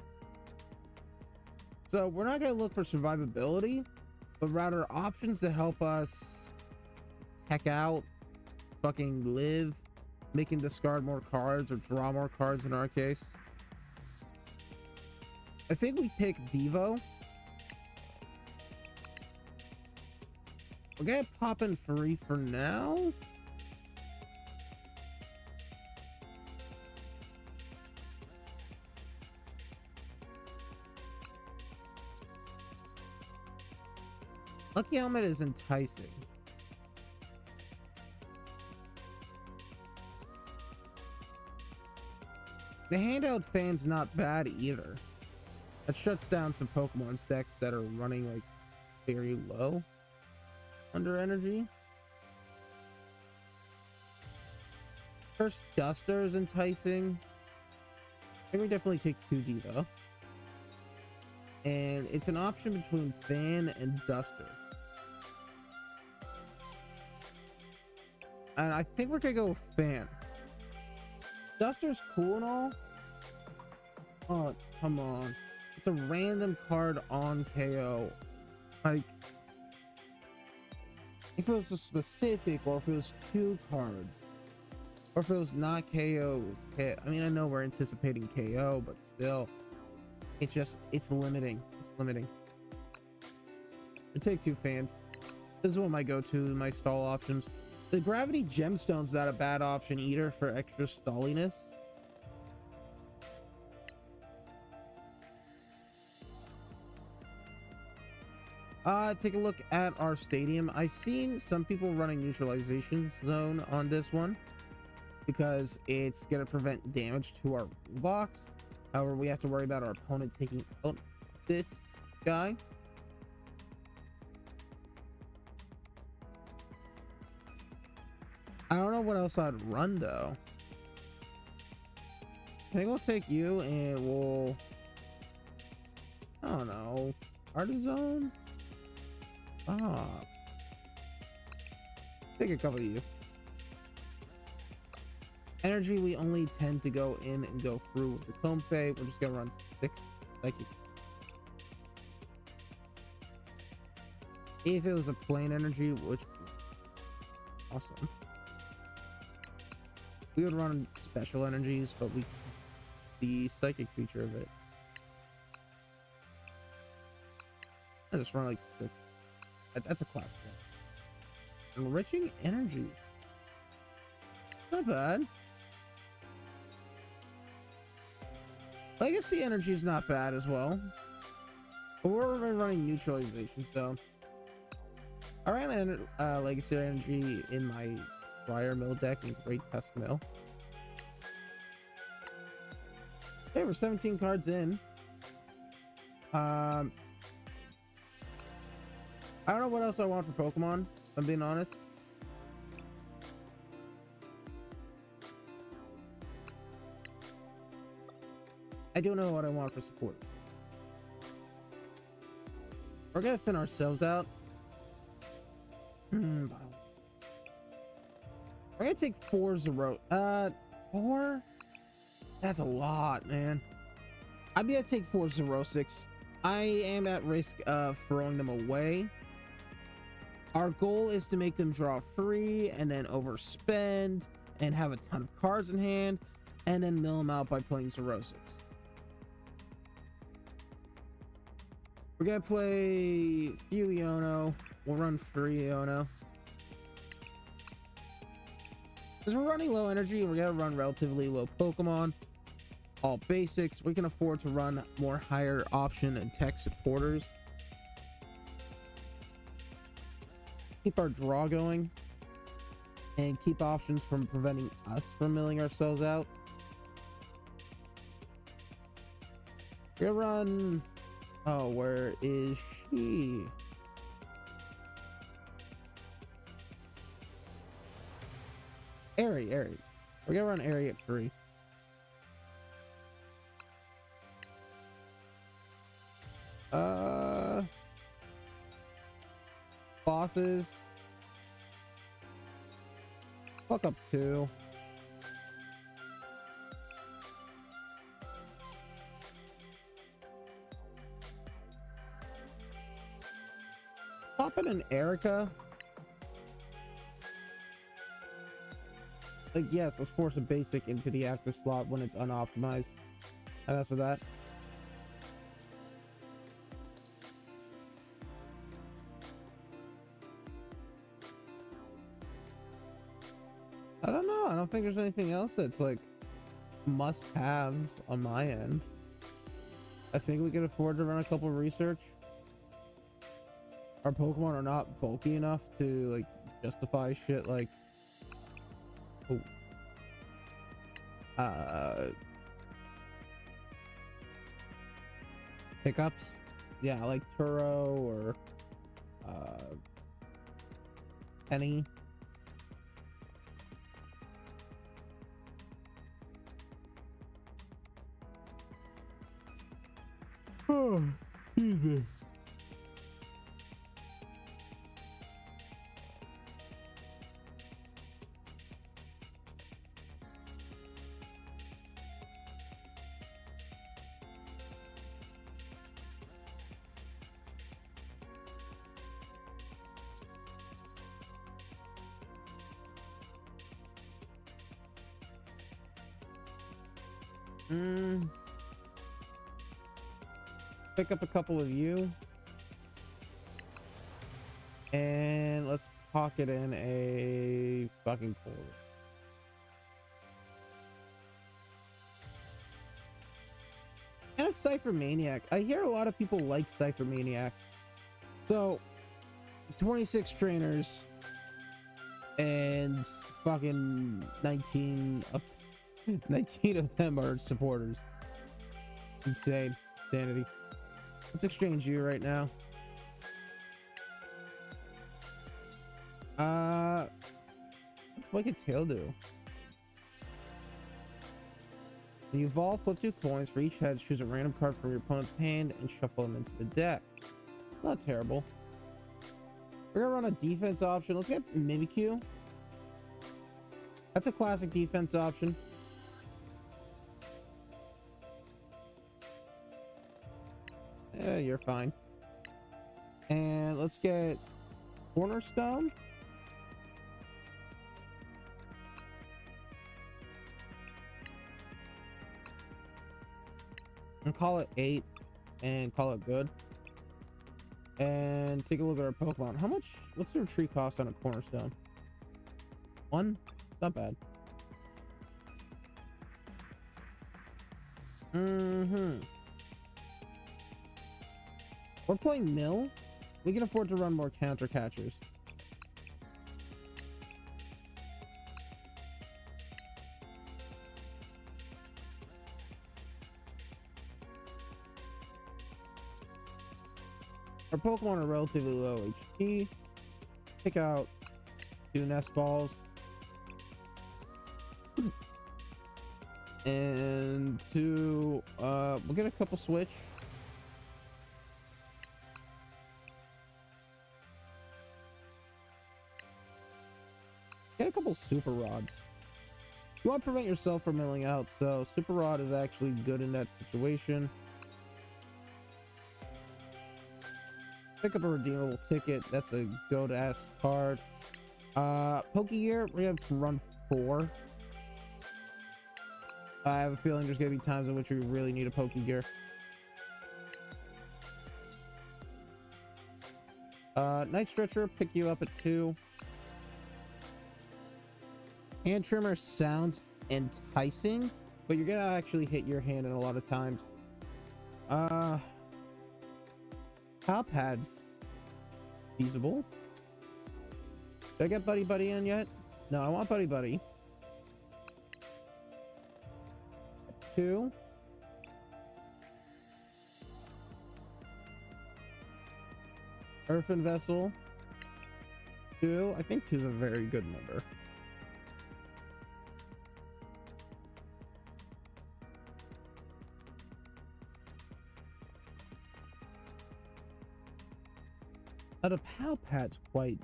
So we're not going to look for survivability, but rather options to help us tech out, fucking live, make him discard more cards or draw more cards in our case. I think we pick Devo. We're going to pop in free for now. Lucky Helmet is enticing. The handout fan's not bad either. That shuts down some Pokemon's decks that are running like very low under energy. First Duster is enticing. I think we definitely take 2D though. And it's an option between Fan and Duster. And I think we're gonna go with Fan. Duster's cool and all. Oh, come on. It's a random card on KO. Like, if it was a specific, or if it was 2 cards, or if it was not KO, it was hit. I mean, I know we're anticipating KO, but still, it's just, it's limiting. It's limiting. I take 2 Fans. This is one of my go-to, my stall options. The Gravity Gemstone's not a bad option either for extra stalliness. Take a look at our stadium. I've seen some people running Neutralization Zone on this one. because it's going to prevent damage to our box. However, we have to worry about our opponent taking out this guy. I don't know what else I'd run though. I think we'll take you and we'll, I don't know, Artisan? Take a couple of you. Energy, we only tend to go in and go through with the Comb Fade. We're just gonna run 6 psychic. If it was a plain energy, which awesome, we would run special energies, but we the psychic feature of it. I just run like 6. That's a class one. Enriching energy, not bad. Legacy energy is not bad as well, but we're running neutralization, so I ran legacy energy in my Briar Mill deck and Great Test Mill. Okay, we're 17 cards in. I don't know what else I want for Pokemon, if I'm being honest. I don't know what I want for support. We're gonna thin ourselves out. We're gonna take 4 Zero. 4? That's a lot, man. I'd be able to take 4 Zero-6. I am at risk of throwing them away. Our goal is to make them draw free and then overspend and have a ton of cards in hand and then mill them out by playing Zero-6. We're gonna play few Iono. We'll run free Iono. Because we're running low energy, we're gonna run relatively low Pokemon. All basics. We can afford to run more higher option and tech supporters. Keep our draw going. And keep options from preventing us from milling ourselves out. We're gonna run... Oh, where is she? Airy. We're gonna run Airy at free. Bosses. Fuck up 2. Pop in an Erica. Like, yes, let's force a basic into the active slot when it's unoptimized. And that's with that. I don't know. I don't think there's anything else that's like must-haves on my end. I think we can afford to run a couple of research. Our Pokemon are not bulky enough to like justify shit like pickups. Yeah, like Turo or Penny. Oh, excuse me. Pick up a couple of you. And let's pocket in a fucking portal. And a Cypher Maniac. I hear a lot of people like Cypher Maniac. So 26 trainers. and fucking 19 of 19 of them are supporters. Insane. Insanity. Let's exchange you right now. What's Wicked Tail do? When you evolve, flip 2 coins. For each head, choose a random card from your opponent's hand and shuffle them into the deck. Not terrible. We're gonna run a defense option. Let's get Mimikyu. That's a classic defense option. Yeah, you're fine. And let's get Cornerstone. And call it 8 and call it good. And take a look at our Pokemon. What's their tree cost on a Cornerstone? 1? It's not bad. We're playing Mill. We can afford to run more counter catchers. Our Pokemon are relatively low HP. Pick out 2 Nest Balls. And we'll get a couple Switch. Get a couple Super Rods. You want to prevent yourself from milling out, so Super Rod is actually good in that situation. Pick up a redeemable ticket. That's a go-to-ass card. Pokegear, we're gonna have to run 4. I have a feeling there's gonna be times in which we really need a Pokegear. Night Stretcher, pick you up at 2. Hand Trimmer sounds enticing, but you're gonna actually hit your hand in a lot of times. Pal Pads, feasible. Did I get Buddy Buddy in yet? No, I want Buddy Buddy. 2. Earthen Vessel. 2. I think 2 is a very good number. The Pal Pad's quite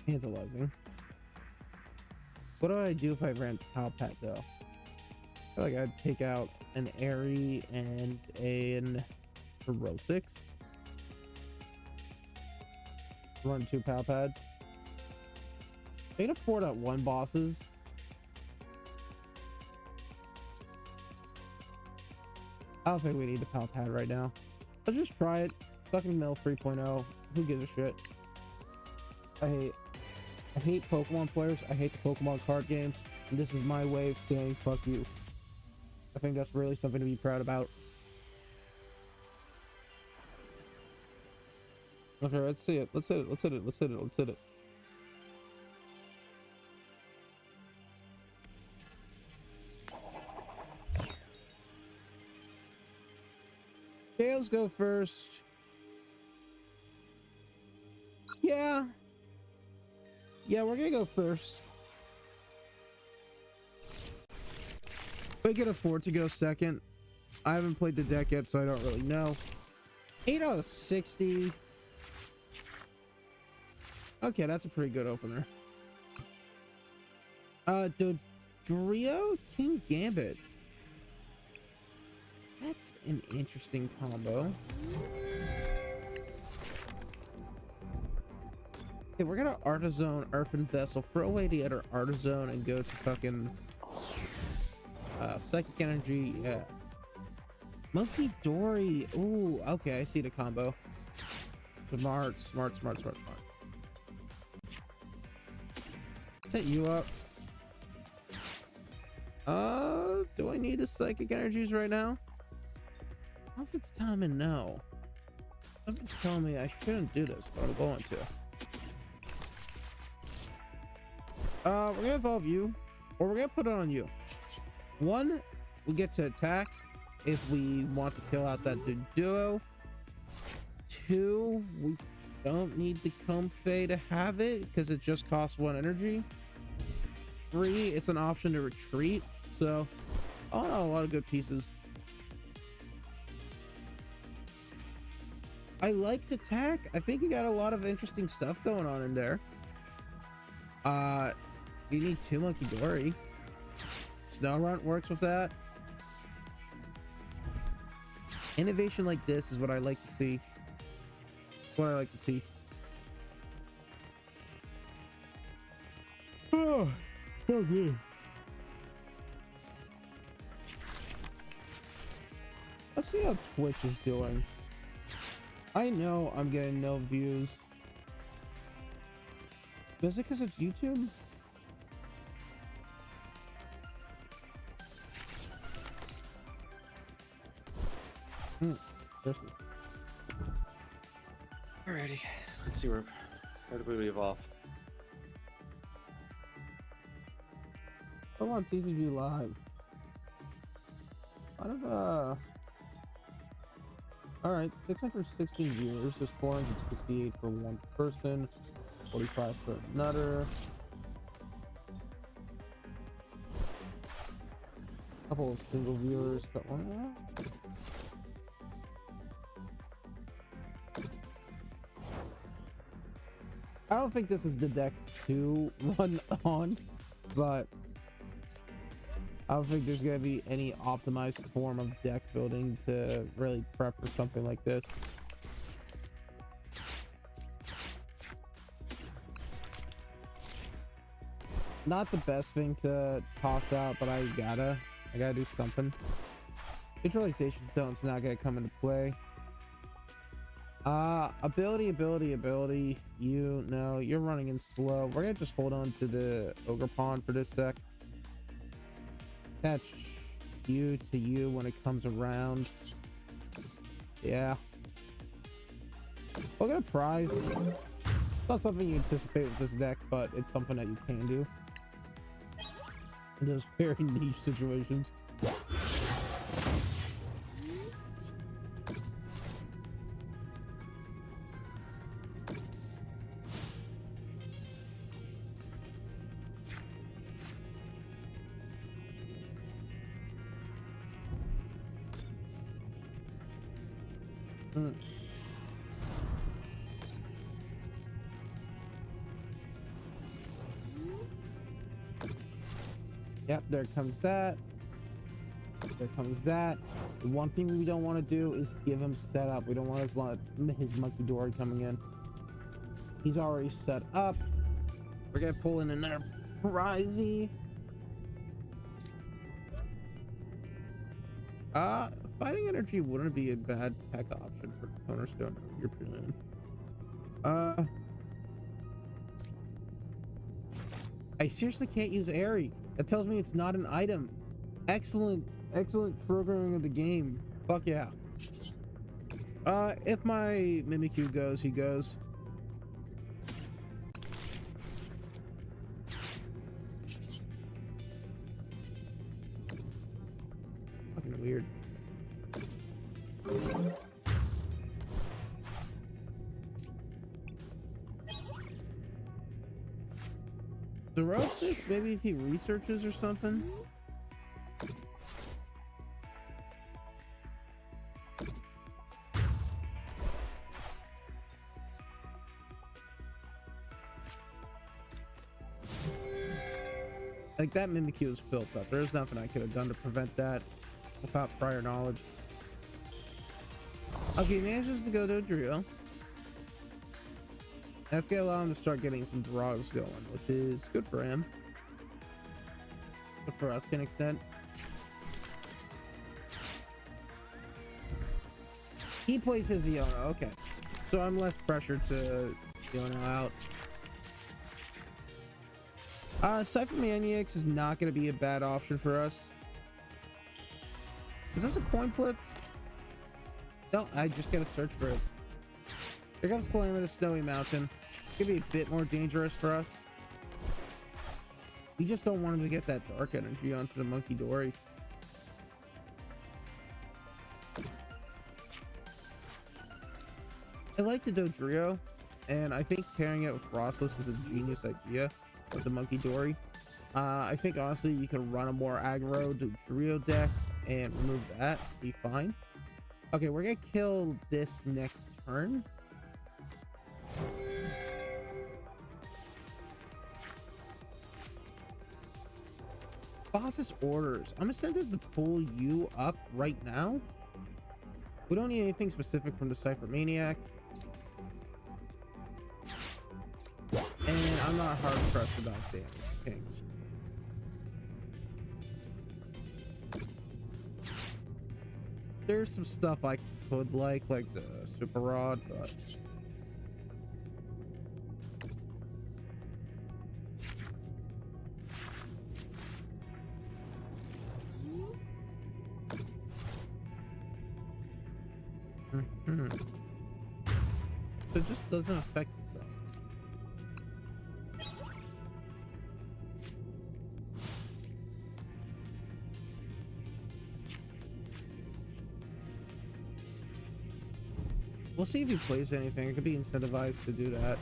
tantalizing. What do I do if I ran Pal Pad though? I feel like I'd take out an Airy and an Ferocix. Run 2 Pal Pads. I can afford out 1 bosses. I don't think we need a Pal Pad right now. Let's just try it. Fucking Mill 3.0. Who gives a shit? I hate Pokemon players. I hate the Pokemon card games. And this is my way of saying fuck you. I think that's really something to be proud about. Okay, let's see it. Let's hit it. Let's hit it. Let's hit it. Let's hit it. Tails go first. Yeah, we're gonna go first. We can afford to go second. I haven't played the deck yet, so I don't really know. 8 out of 60. Okay, that's a pretty good opener. Dodrio, King Gambit. That's an interesting combo. Okay, we're gonna Artizone Earthen Vessel, throw away the other Artizone and go to fucking Psychic Energy. Yeah. Monkey Dory. Ooh, okay, I see the combo. Smart. Set you up. Do I need the Psychic Energies right now? How if it's telling me no? If it's telling me I shouldn't do this, but I'm going to. We're gonna evolve you, or we're gonna put it on you. One, we get to attack if we want to kill out that duo. Two, we don't need the Comfey to have it because it just costs 1 energy. 3, it's an option to retreat. So, oh, a lot of good pieces. I like the tech. I think you got a lot of interesting stuff going on in there. You need 2 Monkey Dory. Snow Runt works with that. Innovation like this is what I like to see. What I like to see. Oh, so good. Let's see how Twitch is doing. I know I'm getting no views. Is it because it's YouTube? Seriously. Alrighty, let's see where did we evolve? Pokemon TCG Live. Alright, 616 viewers, there's 468 for one person, 45 for another. Couple of single viewers, got one more. I don't think this is the deck to run on, but I don't think there's gonna be any optimized form of deck building to really prep for something like this. Not the best thing to toss out, but I gotta do something. Neutralization zone's not gonna come into play. Ability. You know, you're running in slow. We're gonna just hold on to the Ogre Pawn for this deck. Attach you to you when it comes around. Yeah. We'll get a prize. It's not something you anticipate with this deck, but it's something that you can do in those very niche situations. Yep, there comes that. There comes that. The one thing we don't want to do is give him setup. We don't want his Monkey Dory coming in. He's already set up. We're gonna pull in another prizey. Fighting Energy wouldn't be a bad tech option for Cornerstone of your opinion. I seriously can't use Airy. That tells me it's not an item. Excellent programming of the game. Fuck yeah. If my Mimikyu goes, he goes. Fucking weird. The road 6, maybe if he researches or something. Like that Mimikyu is built up. There's nothing I could have done to prevent that without prior knowledge. Okay, he manages to go to a Drio. That's gonna allow him to start getting some draws going, which is good for him. Good for us to an extent. He plays his Iona, okay. So I'm less pressured to Iona out. Cypher Maniacs is not gonna be a bad option for us. Is this a coin flip? No, I just gotta search for it. Here comes Calamitous Snowy Mountain. It's gonna be a bit more dangerous for us. We just don't want him to get that dark energy onto the Monkey Dory. I like the Dodrio, and I think pairing it with Frostless is a genius idea with the Monkey Dory. I think honestly you can run a more aggro Dodrio deck and remove that, be fine. Okay, we're gonna kill this next turn. Boss's orders. I'm gonna send it to pull you up right now. We don't need anything specific from the Cypher Maniac. And I'm not hard pressed about damage. Okay. There's some stuff I could like the Super Rod, but so it just doesn't affect itself. We'll see if he plays anything. It could be incentivized to do that.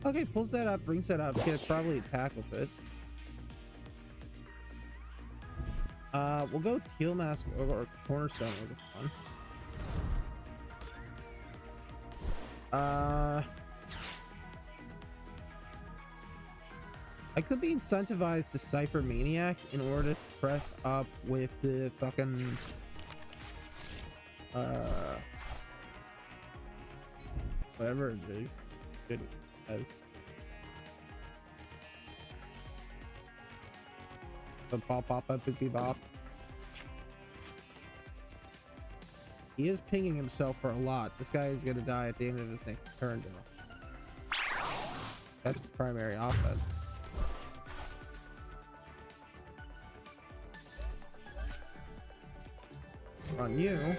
Okay, pulls that up, brings that up. Yeah, probably attack with it. We'll go Teal Mask or Cornerstone over one. I could be incentivized to Cypher Maniac in order to press up with the fucking whatever it is. Good as the pop up pippy bop. He is pinging himself for a lot. This guy is gonna die at the end of his next turn though. That's his primary offense. On you.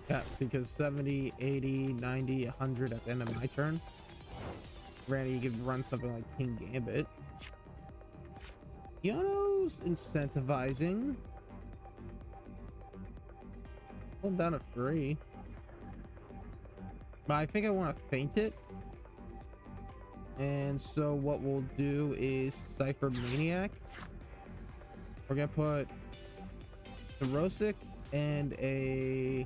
Yeah, see, because 70, 80, 90, 100 at the end of my turn. Granted, you could run something like King Gambit. Yono's incentivizing. Hold down a 3. But I think I want to feint it. And so what we'll do is Cypher Maniac. We're gonna put the Rosic and a...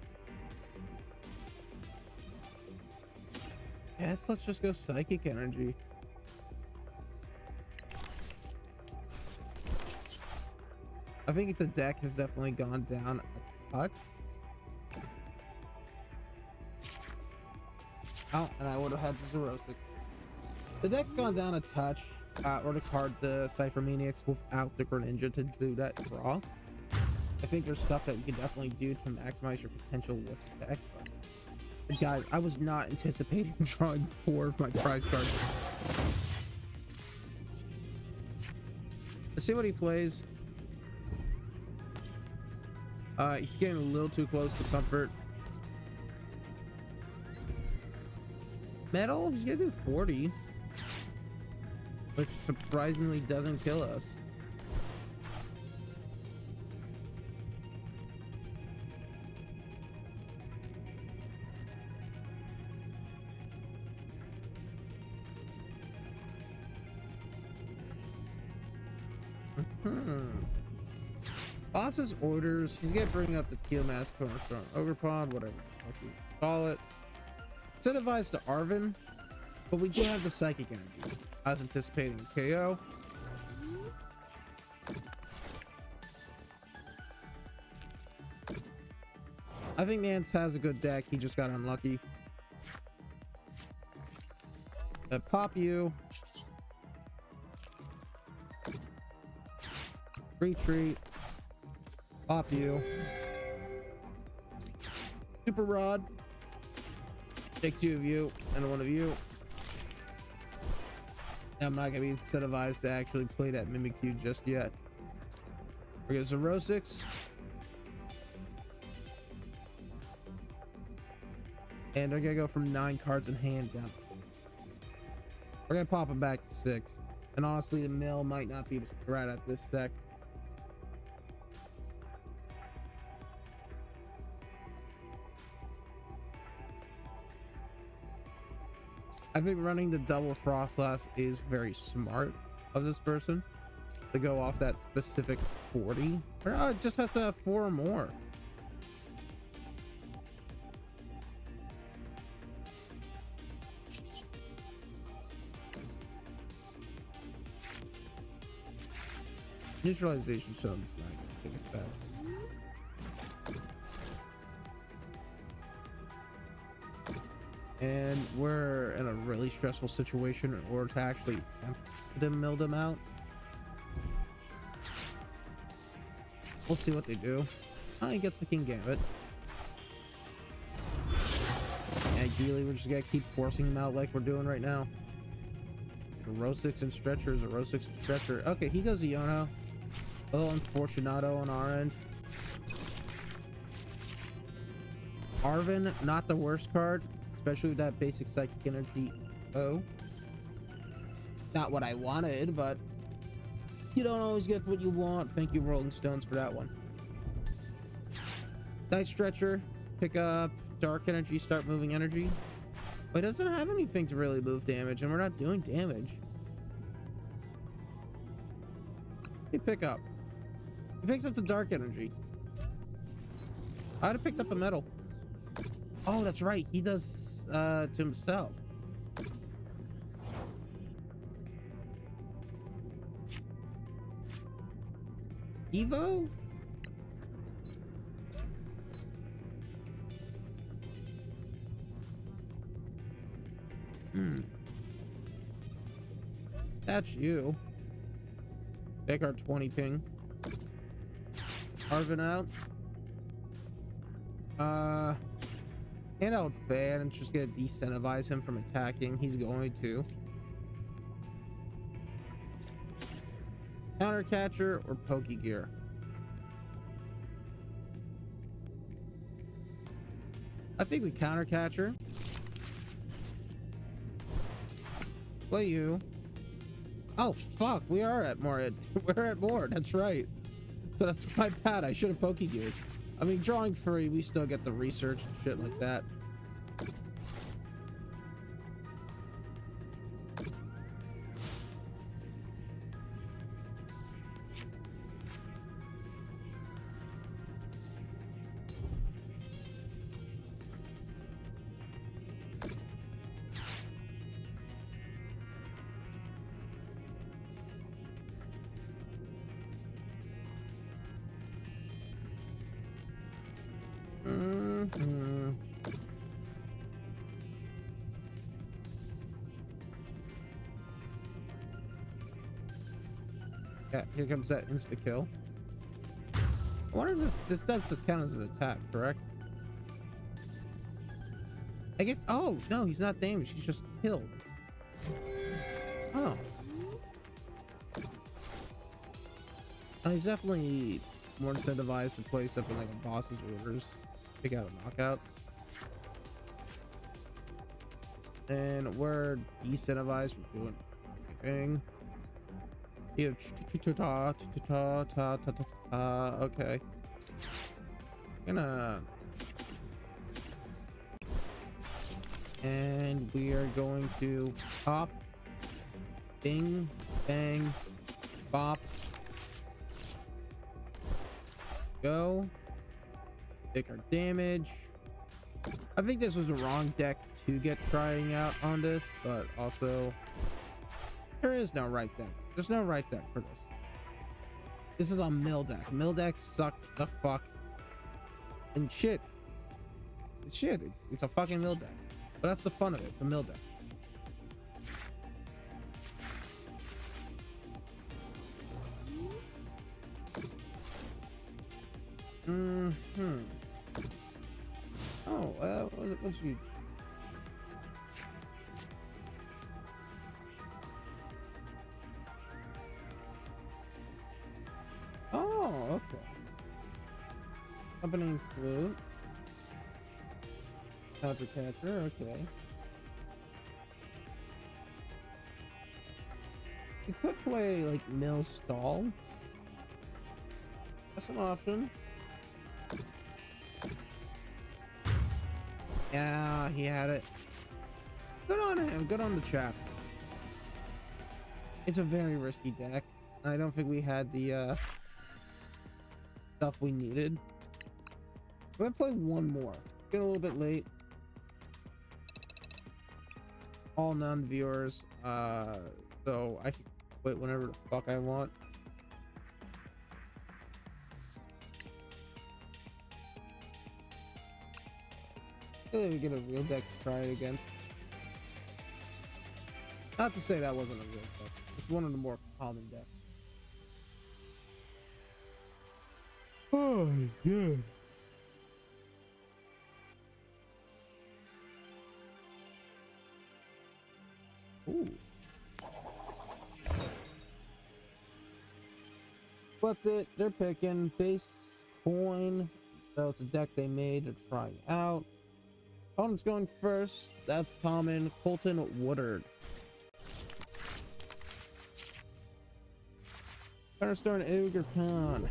Yes, let's just go Psychic Energy. I think the deck has definitely gone down a touch. Oh, and I would have had the Zerosic. The deck's gone down a touch. Or to card the Cypher Maniacs without the Greninja to do that draw. I think there's stuff that you can definitely do to maximize your potential with the deck. But guys, I was not anticipating drawing 4 of my prize cards. Let's see what he plays. He's getting a little too close to comfort. Metal, he's gonna do 40. Which surprisingly doesn't kill us. Boss's orders. He's gonna bring up the Teal Mask, Cornerstone, Ogre Pond, whatever you call it. Incentivized to Arvin, but we do have the Psychic Energy. I was anticipating a KO. I think Nance has a good deck. He just got unlucky. Pop you. Retreat. Pop you. Super Rod. Take 2 of you and 1 of you. I'm not gonna be incentivized to actually play that Mimikyu just yet. We got Zerosix. And they're gonna go from 9 cards in hand down. We're gonna pop him back to 6. And honestly, the mill might not be the threat at this sec. I think running the double Frostlass is very smart of this person to go off that specific 40. Or it just has to have 4 or more. Neutralization sounds not gonna take effect. And we're in a really stressful situation in order to actually attempt to mill them out. We'll see what they do. He gets the King Gambit. Ideally, we're just gonna keep forcing them out like we're doing right now. A row 6 and stretcher is a row 6 and stretcher. Okay, he goes Iono. A little unfortunato on our end. Arvin, not the worst card, especially with that basic psychic energy. Oh, not what I wanted, but you don't always get what you want. Thank you, Rolling Stones, for that one. Night Stretcher, pick up dark energy, start moving energy. But it doesn't have anything to really move damage, and we're not doing damage. He pick up. He picks up the dark energy. I'd have picked up the metal. Oh, that's right. He does to himself. Evo? That's you. Take our 20 ping. Arvin out. Hand out Fan and just gonna decentivize him from attacking. He's going to. Counter Catcher or Pokegear? I think we Counter Catcher. Play you. Oh fuck, we are at more. We're at more. That's right. So that's my bad. I should have Pokegeared. I mean, drawing free, we still get the research and shit like that. Yeah, here comes that insta kill. I wonder if this does count as an attack, correct? I guess. Oh no, he's not damaged. He's just killed. Oh. He's definitely more incentivized to play something like a boss's orders. Pick out a knockout. And we're decentivized from doing anything. Okay. And we are going to pop, bing, bang, bop, go, take our damage. I think this was the wrong deck to get crying out on this, but also there is no right deck. There's no right deck for this. This is a mill deck. Mill decks suck the fuck. And shit. It's shit. It's a fucking mill deck. But that's the fun of it. It's a mill deck. Oh, what's you? Oh, okay. Accompanying flute. Counter Catcher, okay. You could play like Mill Stall. That's an option. Yeah, he had it. Good on him. Good on the chap. It's a very risky deck. I don't think we had the stuff we needed. I'm gonna play one more. Getting a little bit late. All non-viewers. So I can quit whenever the fuck I want. We get a real deck to try it against. Not to say that wasn't a real deck. It's one of the more common decks. Oh, yeah. Ooh. Flipped it. They're picking base coin. So it's a deck they made to try out. Opponent's going first. That's common. Colton Woodard. Thunderstorm Ogre Khan.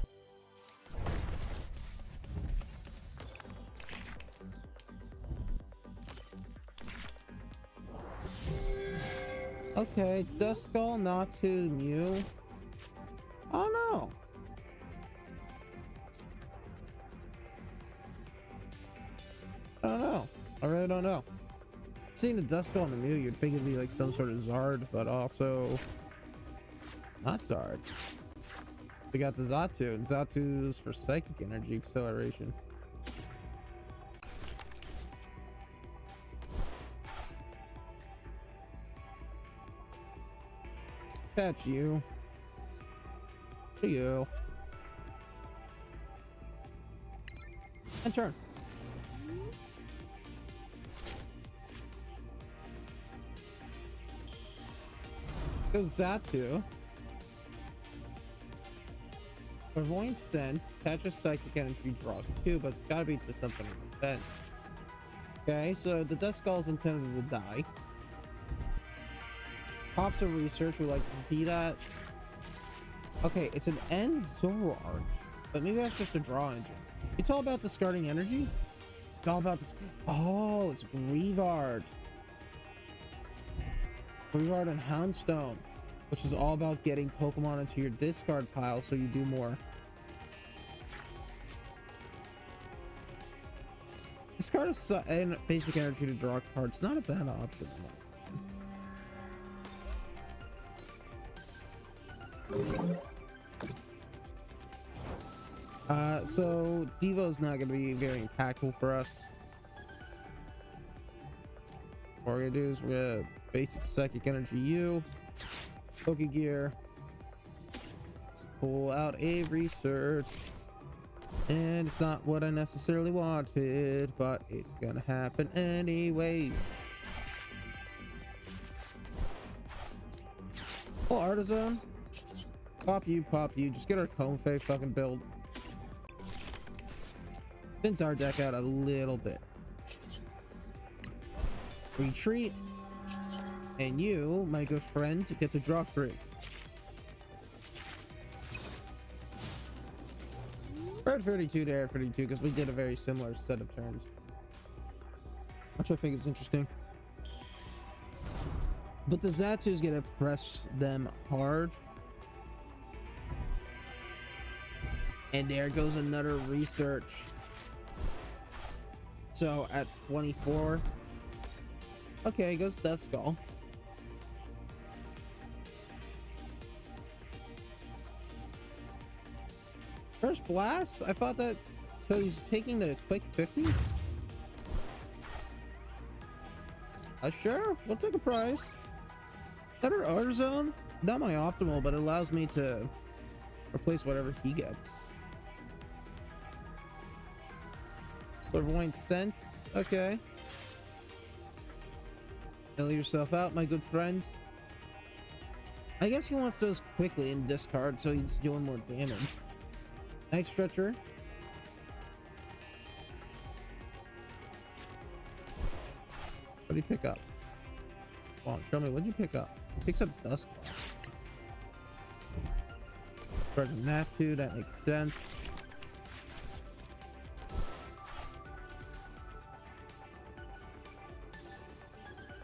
Okay, Duskull, Natu, Mew. Oh no. I don't know. I really don't know. Seeing the Duskull and the Mew, you'd think it'd be like some sort of Zard, but also not Zard. We got the Xatu, and Xatu's for psychic energy acceleration. Catch you. To you. And turn. Goes Xatu. Clairvoyant Sense, catches psychic energy, draws 2, but it's gotta be to something intense. Okay, so the Duskull is intended to die. Pops of Research, we like to see that. Okay, it's an End Zoroark, but maybe that's just a draw engine. It's all about discarding energy? It's all about this. Oh, it's Grievard. Grievard and Houndstone, which is all about getting Pokemon into your discard pile so you do more. Discard and basic energy to draw cards. Not a bad option. So Devo's not going to be very impactful for us. What we're going to do is we're going to basic psychic energy you. Pokegear. Let's pull out a research. And it's not what I necessarily wanted, but it's gonna happen anyway. Oh, Artisan. Pop you, pop you. Just get our Comfey fucking build. Spins our deck out a little bit. Retreat. And you, my good friend, get to draw 3. We're at 32 to air 32 because we did a very similar set of turns, which I think is interesting. But the Xatu's gonna press them hard. And there goes another research. So at 24. Okay, goes Duskull. First blast? I thought that. So he's taking the quick 50? Sure, we'll take a prize. Better Artisan? Not my optimal, but it allows me to replace whatever he gets. Clairvoyant Sense, okay. Heal yourself out, my good friend. I guess he wants those quickly in discard, so he's doing more damage. Night Stretcher. What did he pick up? Come on, show me. What did you pick up? He picks up Duskull. Charging that too, that makes sense.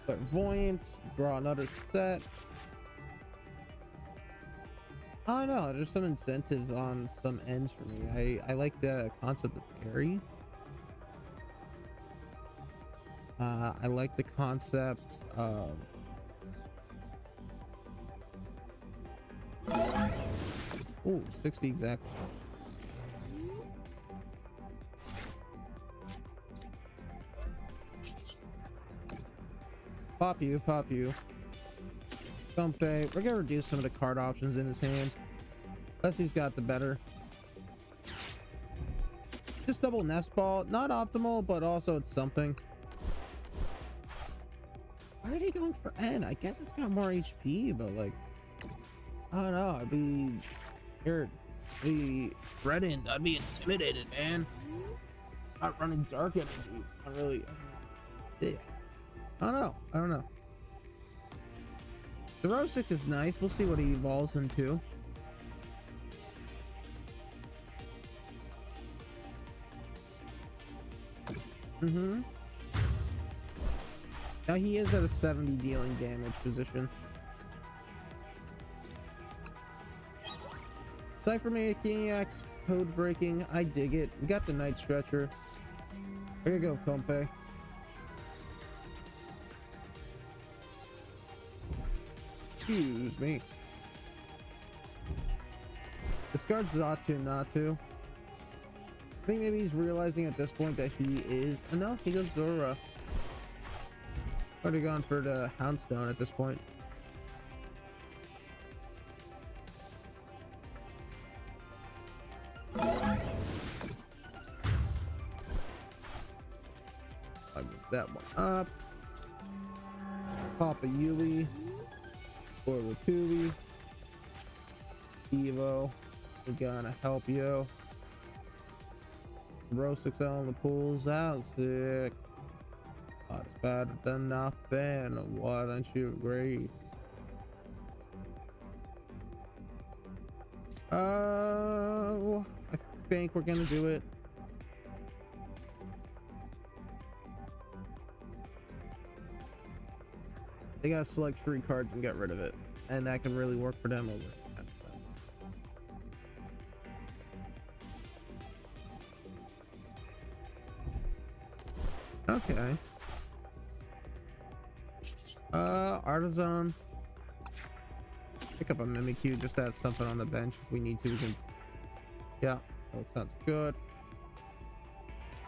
Clairvoyant, draw another set. I don't know, there's some incentives on some ends for me. I like the concept of parry. I like the concept of ooh, 60 exactly. Pop you, pop you. Comfey. We're gonna reduce some of the card options in his hand. Unless he's got the better. Just double nest ball. Not optimal, but also it's something. Why are they going for N? I guess it's got more HP, but like, I don't know. I'd be scared. I'd be threatened. I'd be intimidated, man. Not running dark energies. Not really. Yeah. I don't know. I don't know. The Rose 6 is nice. We'll see what he evolves into. Now he is at a 70 dealing damage position. Cypher Maniacs, code breaking. I dig it. We got the Night Stretcher. Here you go, Comfey. Excuse me. Discards Zatu Natu. I think maybe he's realizing at this point that he is. No, he goes Zora. Already gone for the Houndstone at this point. I'll move that one up. Papa Yuli. Or Ratubi. Evo. We're gonna help you. Row 6 on the pools out 6. Oh, it's better than nothing. Why don't you agree? I think we're gonna do it. They gotta select 3 cards and get rid of it, and that can really work for them over against them. Okay. Artisan. Pick up a Mimikyu just to have something on the bench if we need to. We can... Yeah, that sounds good.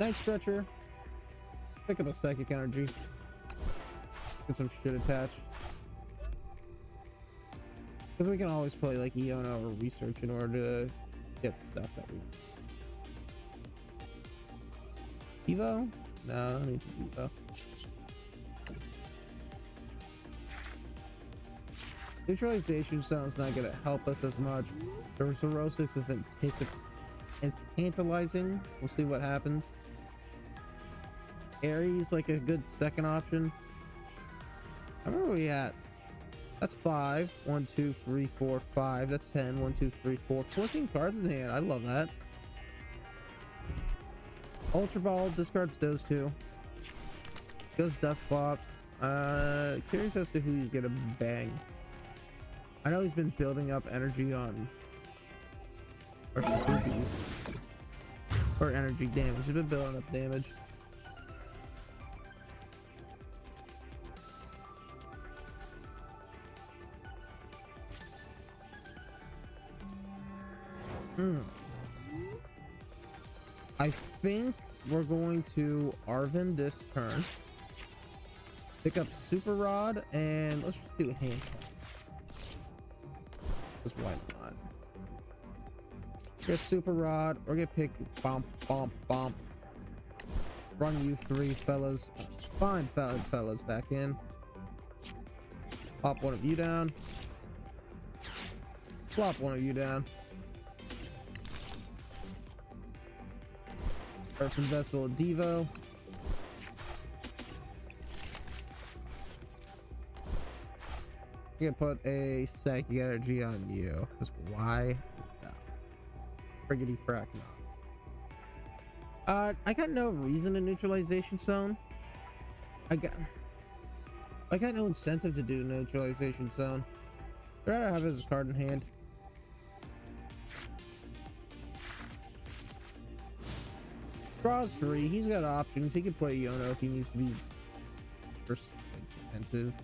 Night Stretcher. Pick up a Psychic Energy. Get some shit attached. Because we can always play like Iona or Research in order to get stuff that we... Evo? No, I don't need to Evo. Neutralization sounds not gonna help us as much. The Zorosis isn't tantalizing. We'll see what happens. Aries like a good second option. I remember we at. That's 5. 1, 2, 3, 4, 5. That's 10. 1, 2, 3, 4. 14 cards in the hand. I love that. Ultra Ball discards those 2. Goes Dust Bops. Curious as to who he's gonna bang. I know he's been building up energy on or Shikupi's or energy damage. He's been building up damage. I think we're going to Arvin this turn. Pick up Super Rod and let's just do a hand. Because why not? Get Super Rod or get pick bump bump bump. Run you 3 fellas. Fine fellas back in. Pop one of you down. Flop one of you down. Earthen Vessel Devo. You can put a Psychic Energy on you. Because why not? Friggity frack not. I got no reason to neutralization zone. I got no incentive to do neutralization zone. I'd rather have his card in hand. Draws 3. He's got options. He can play Yono if he needs to be defensive.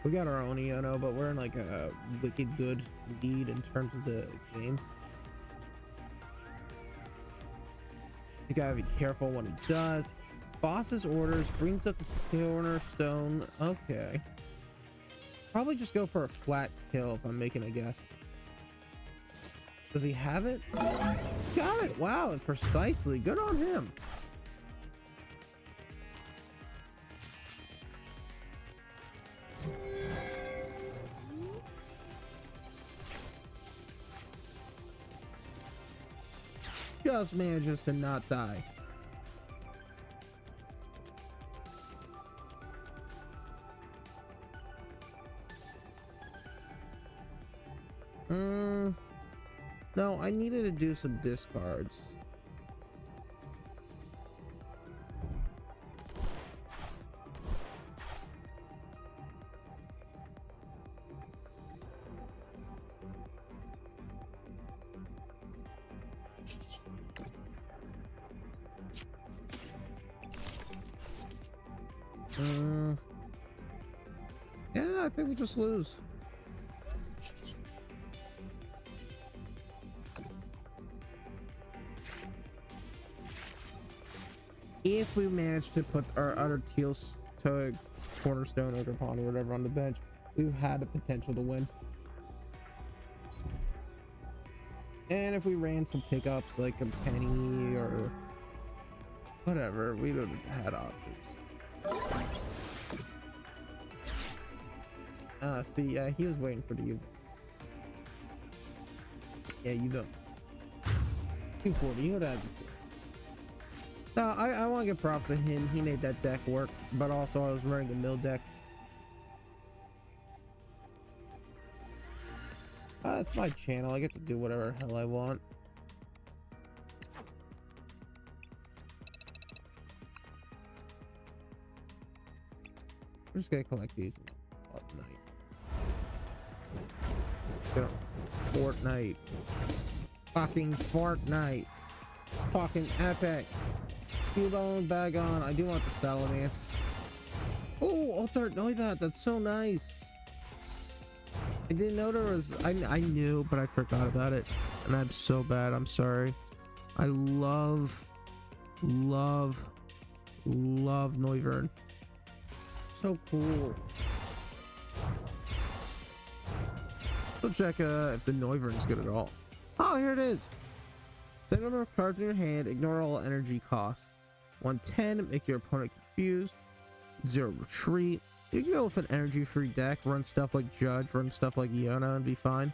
We got our own Yono, but we're in like a wicked good lead in terms of the game. You gotta be careful when he does. Boss's orders brings up the cornerstone. Okay. Probably just go for a flat kill if I'm making a guess. Does he have it? Got it. Wow, precisely. Good on him. Just manages to not die. No, I needed to do some discards. Yeah, I think we just lose. If we manage to put our other teals to cornerstone or pawn or whatever on the bench, we've had the potential to win. And if we ran some pickups like a penny or whatever, we would have had options. See, yeah, he was waiting for you. Yeah, you don't. 240, you would have. No, I want to give props to him. He made that deck work, but also I was running the mill deck. It's my channel. I get to do whatever the hell I want. I'm just gonna collect these at night. Fortnite. Fucking Fortnite. Fucking epic. Cubone bag on. I do want the Salamence. Oh, alter Noibat. That's so nice. I didn't know there was. I knew, but I forgot about it, and I'm so bad. I'm sorry. I love Noivern. So cool. So check if the Noivern's good at all. Oh, here it is. Set number of cards in your hand. Ignore all energy costs. 110. Make your opponent confused. 0 retreat. You can go with an energy free deck. Run stuff like Judge. Run stuff like Yona and be fine.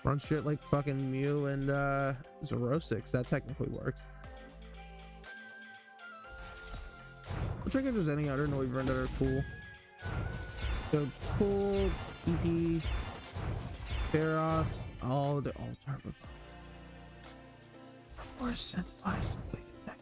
Run shit like fucking Mew and Zerosix. That technically works. I'll check if there's any other Noivern that are cool. So cool, PP, Feros, all turbo. Or incentivized to play the deck.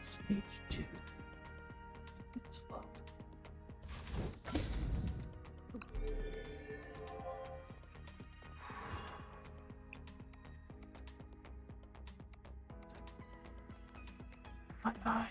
Stage 2. It's slow. Bye bye.